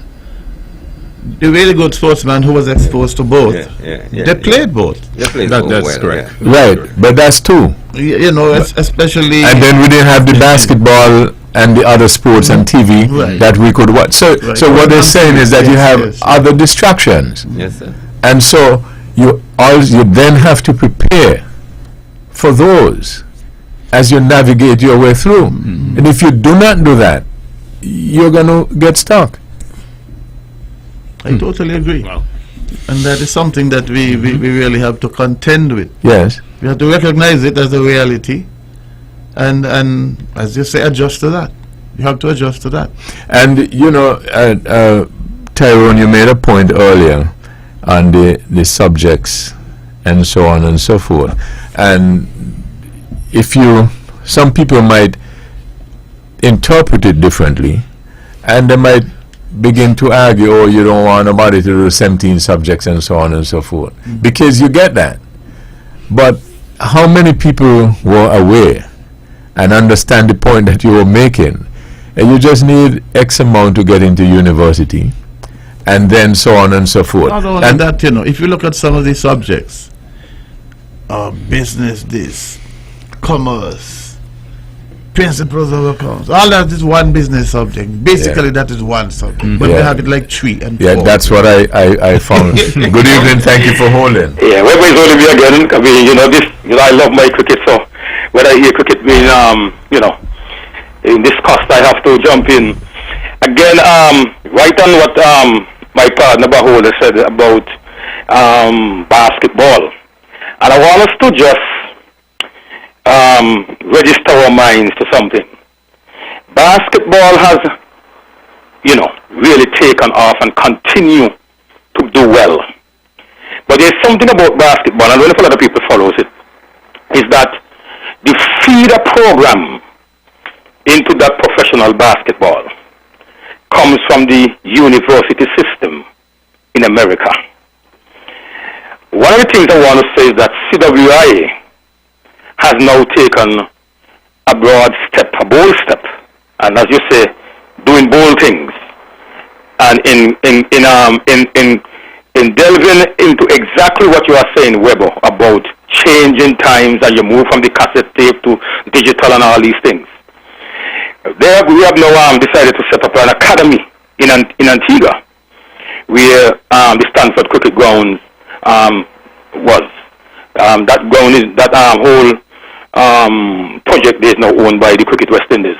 the really good sportsman who was exposed to both, they played both. That's correct. Right, but that's two. You know, especially. And then we didn't have the basketball and the other sports and TV that we could watch. So what they're saying is that you have other distractions. Yes, sir. And so you then have to prepare for those as you navigate your way through. And if you do not do that, you're going to get stuck. I totally agree. And that is something that we really have to contend with. Yes. We have to recognize it as a reality, and as you say, adjust to that. You have to adjust to that. And, Tyrone, you made a point earlier on the subjects and so on and so forth. And some people might interpret it differently, and they might begin to argue, oh, you don't want nobody to do 17 subjects and so on and so forth. Because you get that. But how many people were aware and understand the point that you were making? And you just need X amount to get into university, and then so on and so forth. Not only that, if you look at some of these subjects, business, this, commerce, principles of accounts, all that is one business subject. Basically, that is one subject. But they have it like 3 and 4. Yeah, that's what I found. Good evening, thank you for holding. Yeah, Webbo is only me again. I mean, I love my cricket, so when I hear cricket being, discussed, I have to jump in. Again, right on what my partner Bahola said about basketball. And I want us to just register our minds to something. Basketball has, really taken off and continue to do well. But there's something about basketball, and a lot of people follows it, is that the feeder program into that professional basketball comes from the university system in America. One of the things I want to say is that CWI has now taken a bold step, and as you say, doing bold things, and in delving into exactly what you are saying, Webbo, about changing times, and you move from the cassette tape to digital and all these things. There, we have now decided to set up an academy in Antigua, where the Stanford Cricket Grounds was. That whole project is now owned by the Cricket West Indies,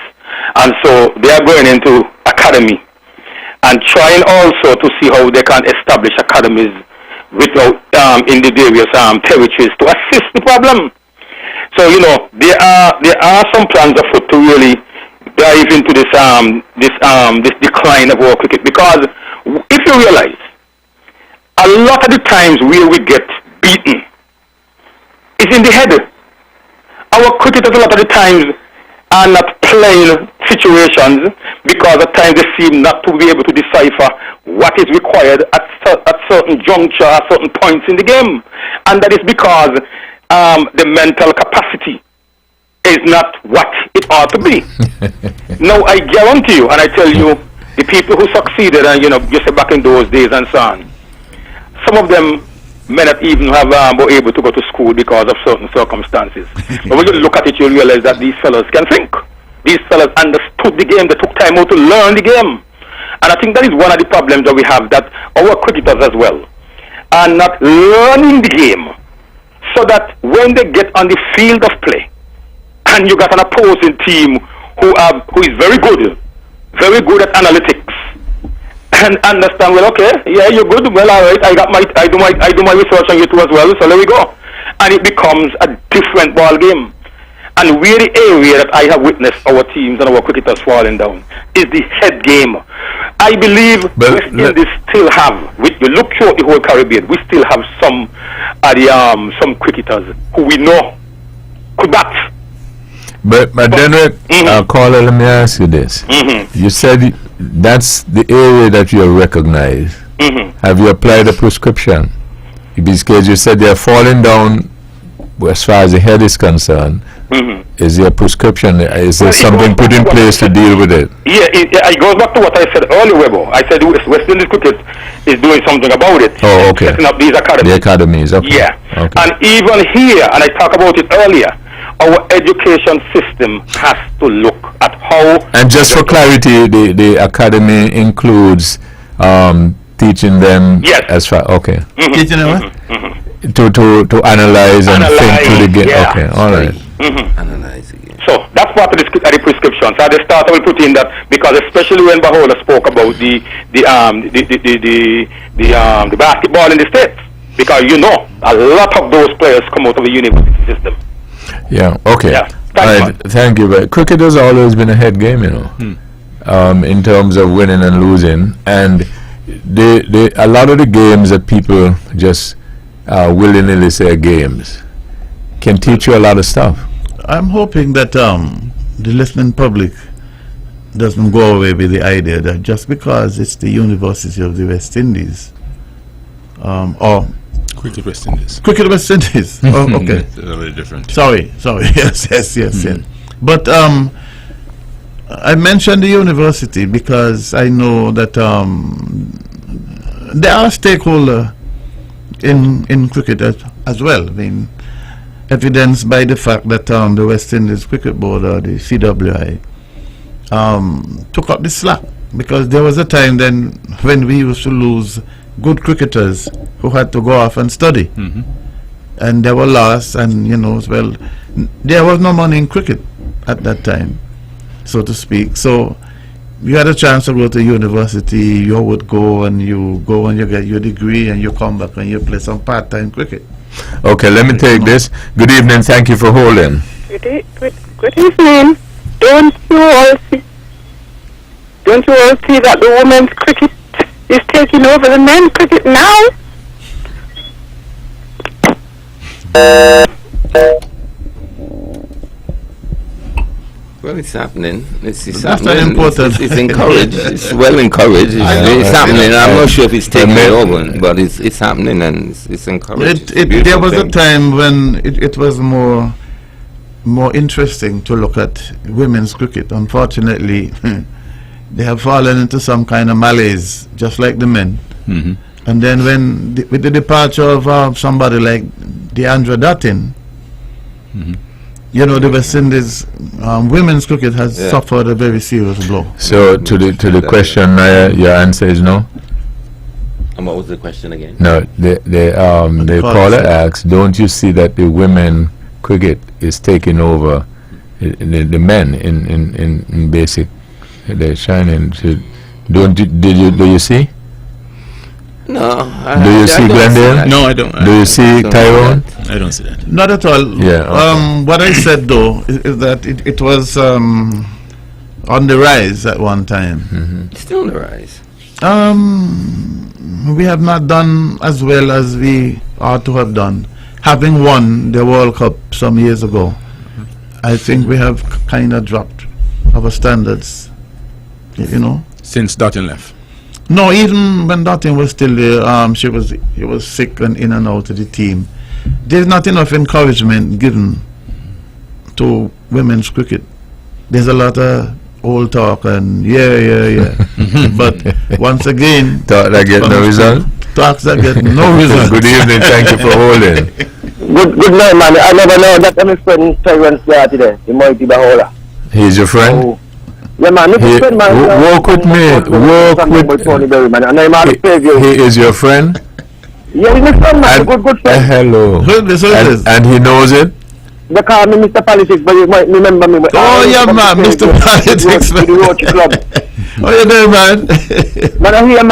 and so they are going into academy and trying also to see how they can establish academies without in the various territories to assist the problem. So there are some plans afoot to really dive into this decline of our cricket, because if you realize, a lot of the times where we get beaten is in the head. Our cricketers a lot of the times are not playing situations because at times they seem not to be able to decipher what is required at certain juncture, at certain points in the game, and that is because the mental capacity is not what it ought to be. Now, I guarantee you, and I tell you, the people who succeeded, and you say back in those days and so on, some of them may not even have were able to go to school because of certain circumstances. But when you look at it, you realize that these fellas can think. These fellas understood the game. They took time out to learn the game. And I think that is one of the problems that we have, that our cricketers as well are not learning the game, so that when they get on the field of play, and you got an opposing team who is very good at analytics, and understand, well, okay, yeah, you're good, well, all right, I do my research on you too as well, so there we go. And it becomes a different ball game. And where the area that I have witnessed our teams and our cricketers falling down is the head game. I believe West Indies still have, you look throughout the whole Caribbean, we still have some cricketers who we know could bat. But then, caller, let me ask you this. You said that's the area that you recognize. Have you applied a prescription? Because you said they're falling down as far as the head is concerned. Is there a prescription? Is there something put in place to deal with it? Yeah, it goes back to what I said earlier, Webbo. I said West Indies Cricket is doing something about it. Oh, okay. Setting up these academies. The academies, okay. Yeah. Okay. And even here, and I talked about it earlier, our education system has to look at how... And just for clarity, the academy includes teaching them... Yes. As far... Okay. Teaching them what? To analyze and think through the game. Yeah. Okay, all right. Analyze again. So that's part of the prescription. So at the start I will put in that, because especially when Bahola spoke about the basketball in the States, because a lot of those players come out of the university system. Yeah, okay. Yeah. All right, thank you. But cricket has always been a head game, in terms of winning and losing. And a lot of the games that people just willy-nilly say games can teach you a lot of stuff. I'm hoping that the listening public doesn't go away with the idea that just because it's the University of the West Indies or Cricket West Indies. Cricket West Indies. Oh, okay. It's a little different. Sorry. Yes. But I mentioned the university because I know that they are a stakeholder in cricket as well. I mean, evidenced by the fact that the West Indies Cricket Board, or the CWI, took up the slack, because there was a time then when we used to lose good cricketers who had to go off and study, and they were lost, and there was no money in cricket at that time, so to speak. So you had a chance to go to university, you would go and you get your degree, and you come back and you play some part-time cricket. Okay, let me take this. Good evening, thank you for holding. Good evening. Don't you all see that the women's cricket is taking over the men's cricket now? Well, it's happening. It's That's happening. important. It's encouraged. It's well encouraged. It's happening. I'm not sure if it's taking it over, but it's happening, and it's encouraged. There was a time when it was more interesting to look at women's cricket. Unfortunately, they have fallen into some kind of malaise, just like the men. And then with the departure of somebody like Deandra Dutton, the West Indies women's cricket has suffered a very serious blow. So to the question, your answer is no? And what was the question again? No, the caller asked, don't you see that the women cricket is taking over the men in basic? They're shining. Do you see? No. Do you see Glendale? No, I don't. Do you see Tyrone? I don't see that. Not at all. Yeah. Okay. What I said though is that it was on the rise at one time. It's still on the rise. We have not done as well as we ought to have done. Having won the World Cup some years ago, I think we have kind of dropped our standards. Since Dutton left. No, even when Dutton was still there, he was sick and in and out of the team. There's not enough encouragement given to women's cricket. There's a lot of old talk and but once again, talk that get no result. Talks that get no result. Good evening, thank you for holding. Good night, man. I never know that I'm friend Tyrone today. The mighty Bahola. He's your friend? Oh. Yeah, man. Friend, man. Walk with me. Walk with Tony Berry, man. And I'm out of he is your friend? Yeah, he's my friend, man. Good friend. Hello. And he knows it? They call me Mr. Politics, but you might remember me. Oh, yeah, man. Mr. Politics. To the Rotary Club. Oh, you there, man? Man, I hear.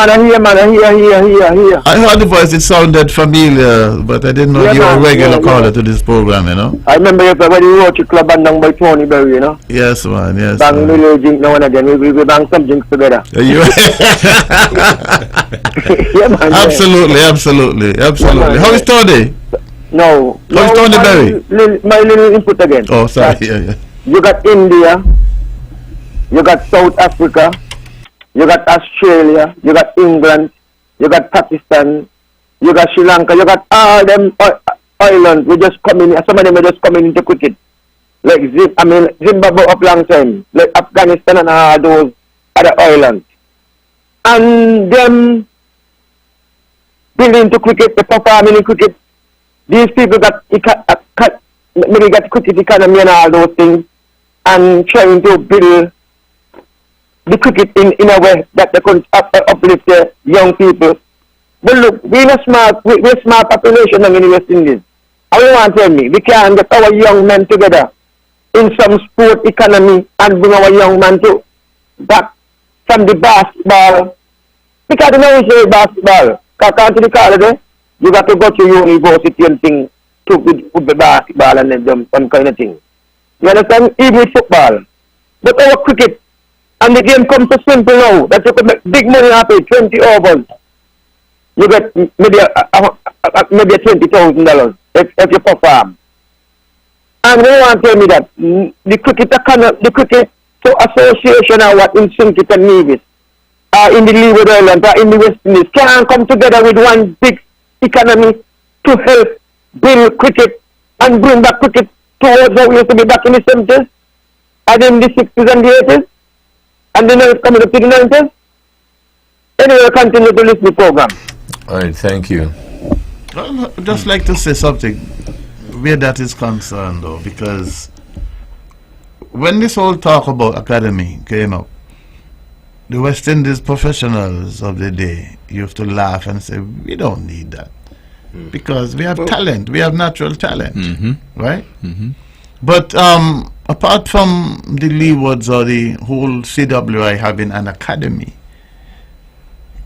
I heard the voice, it sounded familiar, but I didn't know you were a regular caller to this program, I remember you when the Rotary Club and down by Tony Berry, Yes, man, yes. Bang little drink now and again. We bang some drinks together. Yeah, man. Absolutely. Yeah, man, how is Tony? No. How is Tony Berry? My little input again. Oh, sorry. Yeah. You got India, you got South Africa, you got Australia, you got England, you got Pakistan, you got Sri Lanka, you got all them islands. We just coming. Some of them are just coming into cricket. Like Zimbabwe up long time, like Afghanistan and all those other islands. And them building to cricket, they performing in cricket. These people maybe got cricket economy and all those things, and trying to build the cricket in a way that they could uplift the young people. But look, we're a small population in the West Indies. And you want to tell me, we can get our young men together in some sport economy and bring our young men back from the basketball. Because they know it's basketball. Because can't you call it, you got to go to university and thing to with the basketball and them kind of thing. You understand? Even football. But our cricket And the game comes so simple now that you can make big money happy, 20 overs. You get maybe maybe $20,000 if you perform. And they want to tell me that the cricket association or what in St. Kitts and Nevis, in the Leeward Islands, in the West Indies, can come together with one big economy to help build cricket and bring back cricket towards what we used to be back in the 70s and in the 60s and the 80s, and then it's coming up to the 90s. Anyway, we'll continue to listen to the program. All right, thank you. I'd just like to say something where that is concerned, though, because when this whole talk about academy came up, the West Indies professionals of the day used to laugh and say, we don't need that. Because we have talent, we have natural talent, right? But apart from the Leewards or the whole CWI having an academy,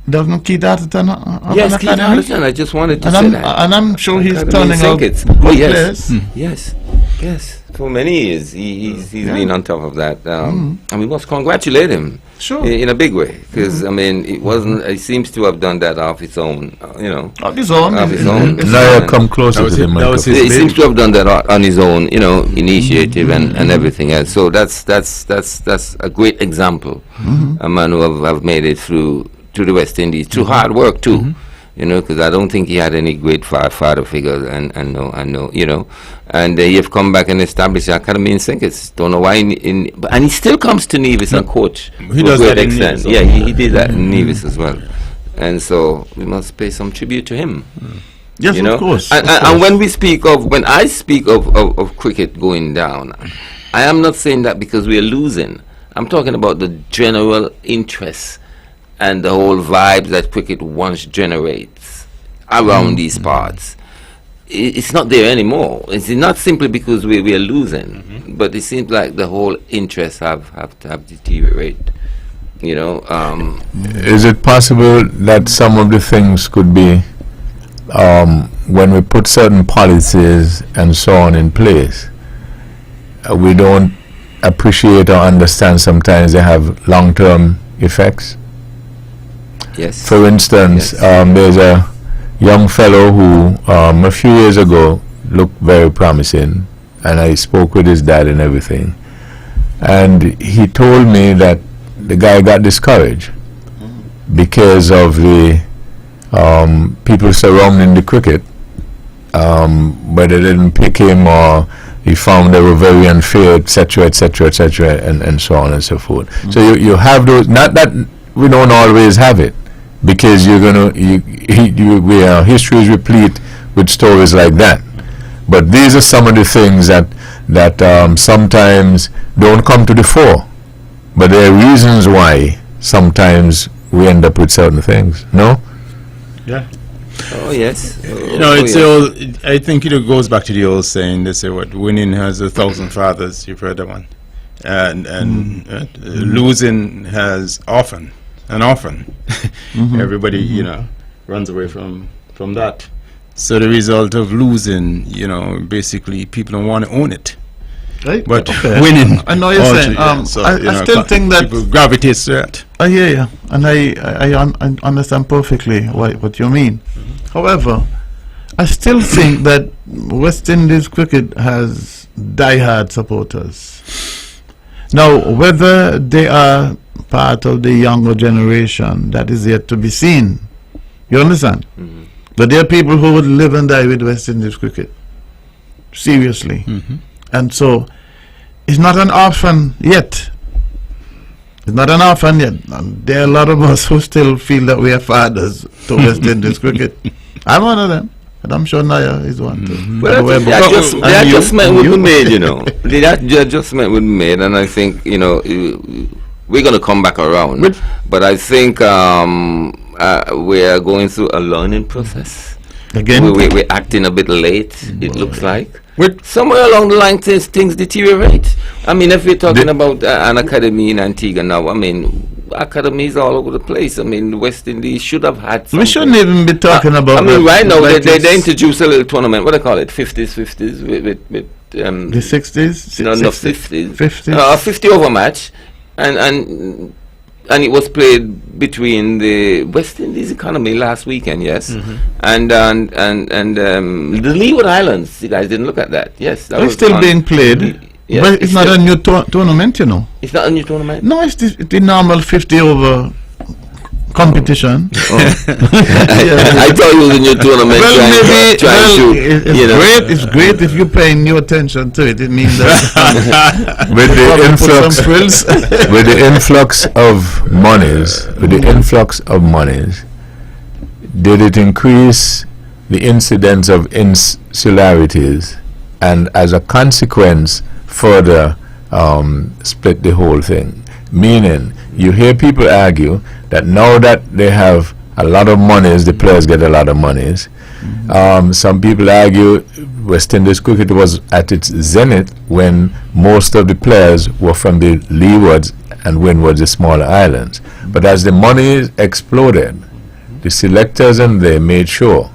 doesn't Keith Atherton have Yes, an Keith academy? Atherton, I just wanted to say that. And I'm sure he's Academy turning out St. Kitts. good Yes. players. Yes. For many years, he's been on top of that. And we must congratulate him. Sure. In a big way, because I mean, it wasn't. He seems to have done that off his own, you know. Of his own. Now come closer to the microphone. He seems to have done that on his own, you know, initiative and everything else. So that's a great example. A man who have made it through to the West Indies through hard work too. You know, because I don't think he had any great father figures, and I know, you know, and he have come back and established the academy in St. Kitts. Don't know why, and he still comes to Nevis and coach. He does that in Nevis. Yeah, he did that in Nevis as well, and so we must pay some tribute to him. Yes, you know? of course. And when I speak of cricket going down, I am not saying that because we are losing. I'm talking about the general interest and the whole vibe that cricket once generates around these parts. It's not there anymore. It's not simply because we are losing, but it seems like the whole interests have deteriorated. You know, is it possible that some of the things could be when we put certain policies and so on in place, we don't appreciate or understand sometimes they have long-term effects? Yes. For instance, there's a young fellow who a few years ago looked very promising, and I spoke with his dad and everything, and he told me that the guy got discouraged because of the people surrounding the cricket, but they didn't pick him, or he found they were very unfair, etc., and so on and so forth. So you have those. Not that we don't always have it, because you're gonna history is replete with stories like that. But these are some of the things that sometimes don't come to the fore. But there are reasons why sometimes we end up with certain things. No? Yeah. Oh yes. You know, it's the old. I think it goes back to the old saying. They say, "What winning has 1,000 fathers." You've heard that one, and losing has often. Everybody, you know, runs away from that. So the result of losing, you know, basically people don't want to own it. Right. But winning, I know you're saying. So, I still think that people gravitate to that. I hear you, and I understand perfectly what you mean. However, I still think that West Indies cricket has diehard supporters. Now, whether they are part of the younger generation, that is yet to be seen. You understand? But there are people who would live and die with West Indies cricket. Seriously. And so, it's not an orphan yet. It's not an orphan yet. And there are a lot of us who still feel that we are fathers to West Indies cricket. I'm one of them. And I'm sure Naya is one too. Well, the adjustment would be made, you know. The adjustment would be made, and I think, you know, we're going to come back around. But I think we are going through a learning process. Again? We're acting a bit late, it looks like. Somewhere along the line, things deteriorate. I mean, if we're talking about an academy in Antigua now, I mean, academies all over the place. I mean, the West Indies should have had something. We shouldn't even be talking about I mean, right now, like they introduced a little tournament. What do they call it? 50s with the 60s? no, 50s. 50s? 50 over match. and it was played between the West Indies economy last weekend, yes, and the Leeward Islands. You guys didn't look at that, yes. That It's was still being played, yes, but it's not a new tournament, you know. It's not a new tournament. No, it's the normal 50 over competition. I thought it was a new tournament. It's great if you're paying new attention to it. It means that with the influx of monies, did it increase the incidence of insularities, and as a consequence, further split the whole thing? Meaning, you hear people argue that now that they have a lot of monies, the players get a lot of monies. Some people argue West Indies cricket was at its zenith when most of the players were from the leewards and windwards, the smaller islands. But as the money exploded, the selectors and they made sure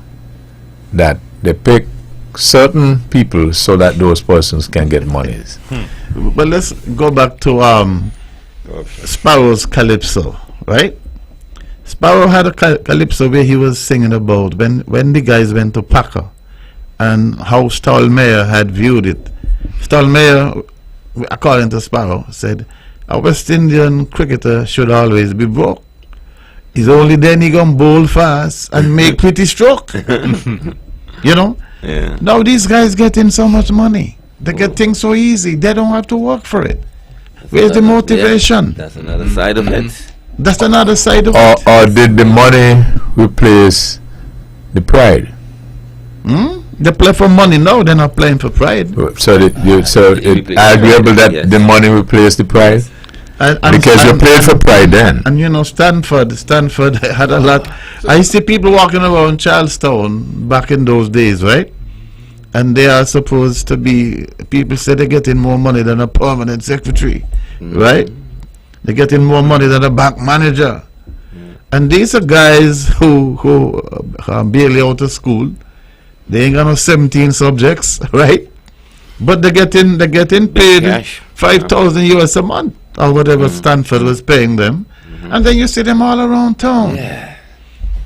that they pick certain people so that those persons can get monies. But let's go back to Sparrow's Calypso, right? Sparrow had a calypso where he was singing about when the guys went to Packer and how Stallmeyer had viewed it. Stallmeyer, according to Sparrow, said, a West Indian cricketer should always be broke. It's only then he gonna bowl fast and make pretty stroke. You know? Yeah. Now these guys getting so much money. They get things so easy. They don't have to work for it. Where's the motivation? Yeah, that's another side of it. That's another side of it. Or did the money replace the pride? They play for money now. They're not playing for pride. So it's arguable that the money replaced the pride? Because you played for pride then. And you know, Stanford had a lot. I see people walking around Charlestown back in those days, right? And they are supposed to be, people say they're getting more money than a permanent secretary, right? They're getting more money than a bank manager. And these are guys who are barely out of school. They ain't got no 17 subjects, right? But they're getting paid 5,000 US a month or whatever Stanford was paying them. And then you see them all around town. Yeah.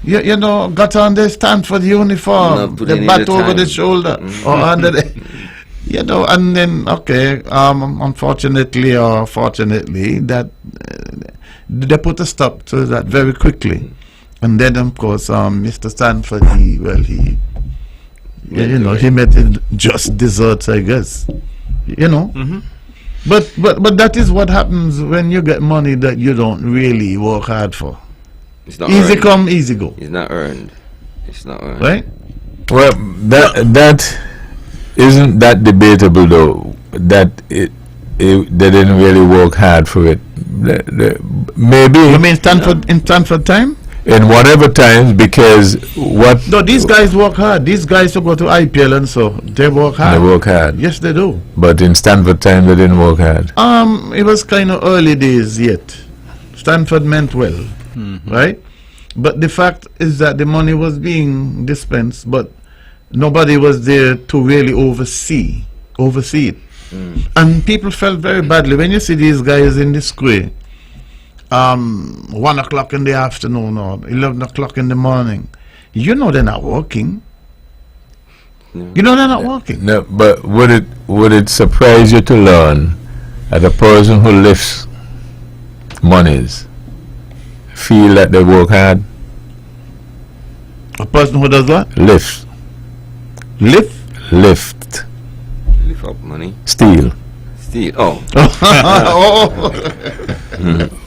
You know, got on their Stanford uniform, the bat over the shoulder or under the, you know, and then, okay, unfortunately or fortunately, that they put a stop to that very quickly. And then, of course, Mr. Stanford, he met it just desserts, I guess, you know. But that is what happens when you get money that you don't really work hard for. It's not easy earned. come, easy go. It's not earned. It's not earned. Right? Well, that isn't that debatable though. That they didn't really work hard for it. Maybe. You mean Stanford in Stanford time? In whatever times, because what? No, these guys work hard. These guys who go to IPL and so they work hard. They work hard. Yes, they do. But in Stanford time, they didn't work hard. It was kind of early days yet. Stanford meant well, right? But the fact is that the money was being dispensed, but nobody was there to really oversee it. And people felt very badly when you see these guys in the square. 1 o'clock in the afternoon or 11 o'clock in the morning. You know they're not working. You know they're not working. No, but would it surprise you to learn that a person who lifts monies feel that they work hard? A person who does what? Lift. Lift up money. Steal. Oh.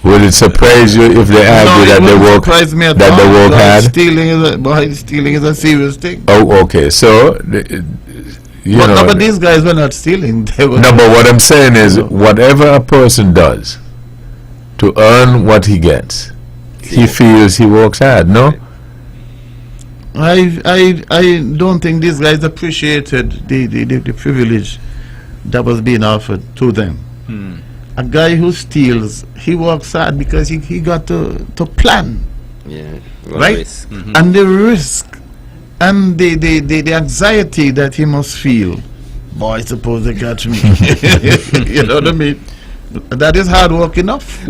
Would it surprise you if they argue that they work hard? Stealing is a serious thing. Oh, okay. So, but these guys were not stealing. They were no, but what I'm saying is, whatever a person does to earn what he gets, he feels he works hard. No. I don't think these guys appreciated the privilege that was being offered to them. A guy who steals, he works hard because he got to plan. Yeah. Right? And the risk and the anxiety that he must feel. Boy, suppose they catch me. You know what I mean? That is hard work enough.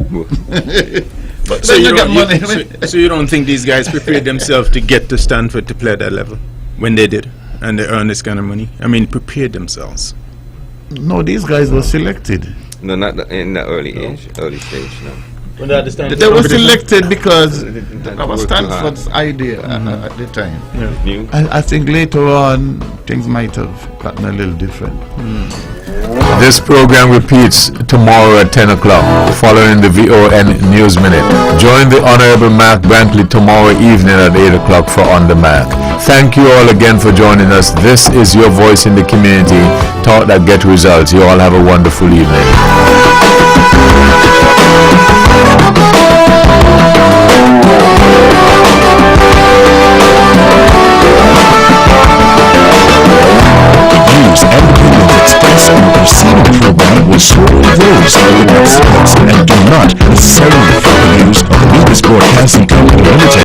But So then you, you get don't, money. so you don't think these guys prepared themselves to get to Stanford to play at that level when they did, and they earned this kind of money? I mean, prepared themselves. No, these guys were selected. No, not in the early stage. No. They were selected because that was Stanford's idea at the time. I think later on things might have gotten a little different. This program repeats tomorrow at 10 o'clock, following the VON News Minute. Join the Honorable Mark Brantley tomorrow evening at 8 o'clock for On the Mark. Thank you all again for joining us. This is your voice in the community. Talk that get results. You all have a wonderful evening. Views and opinions expressed in the preceding program were solely those of the experts and do not necessarily reflect the views of the News Broadcasting Company Limited.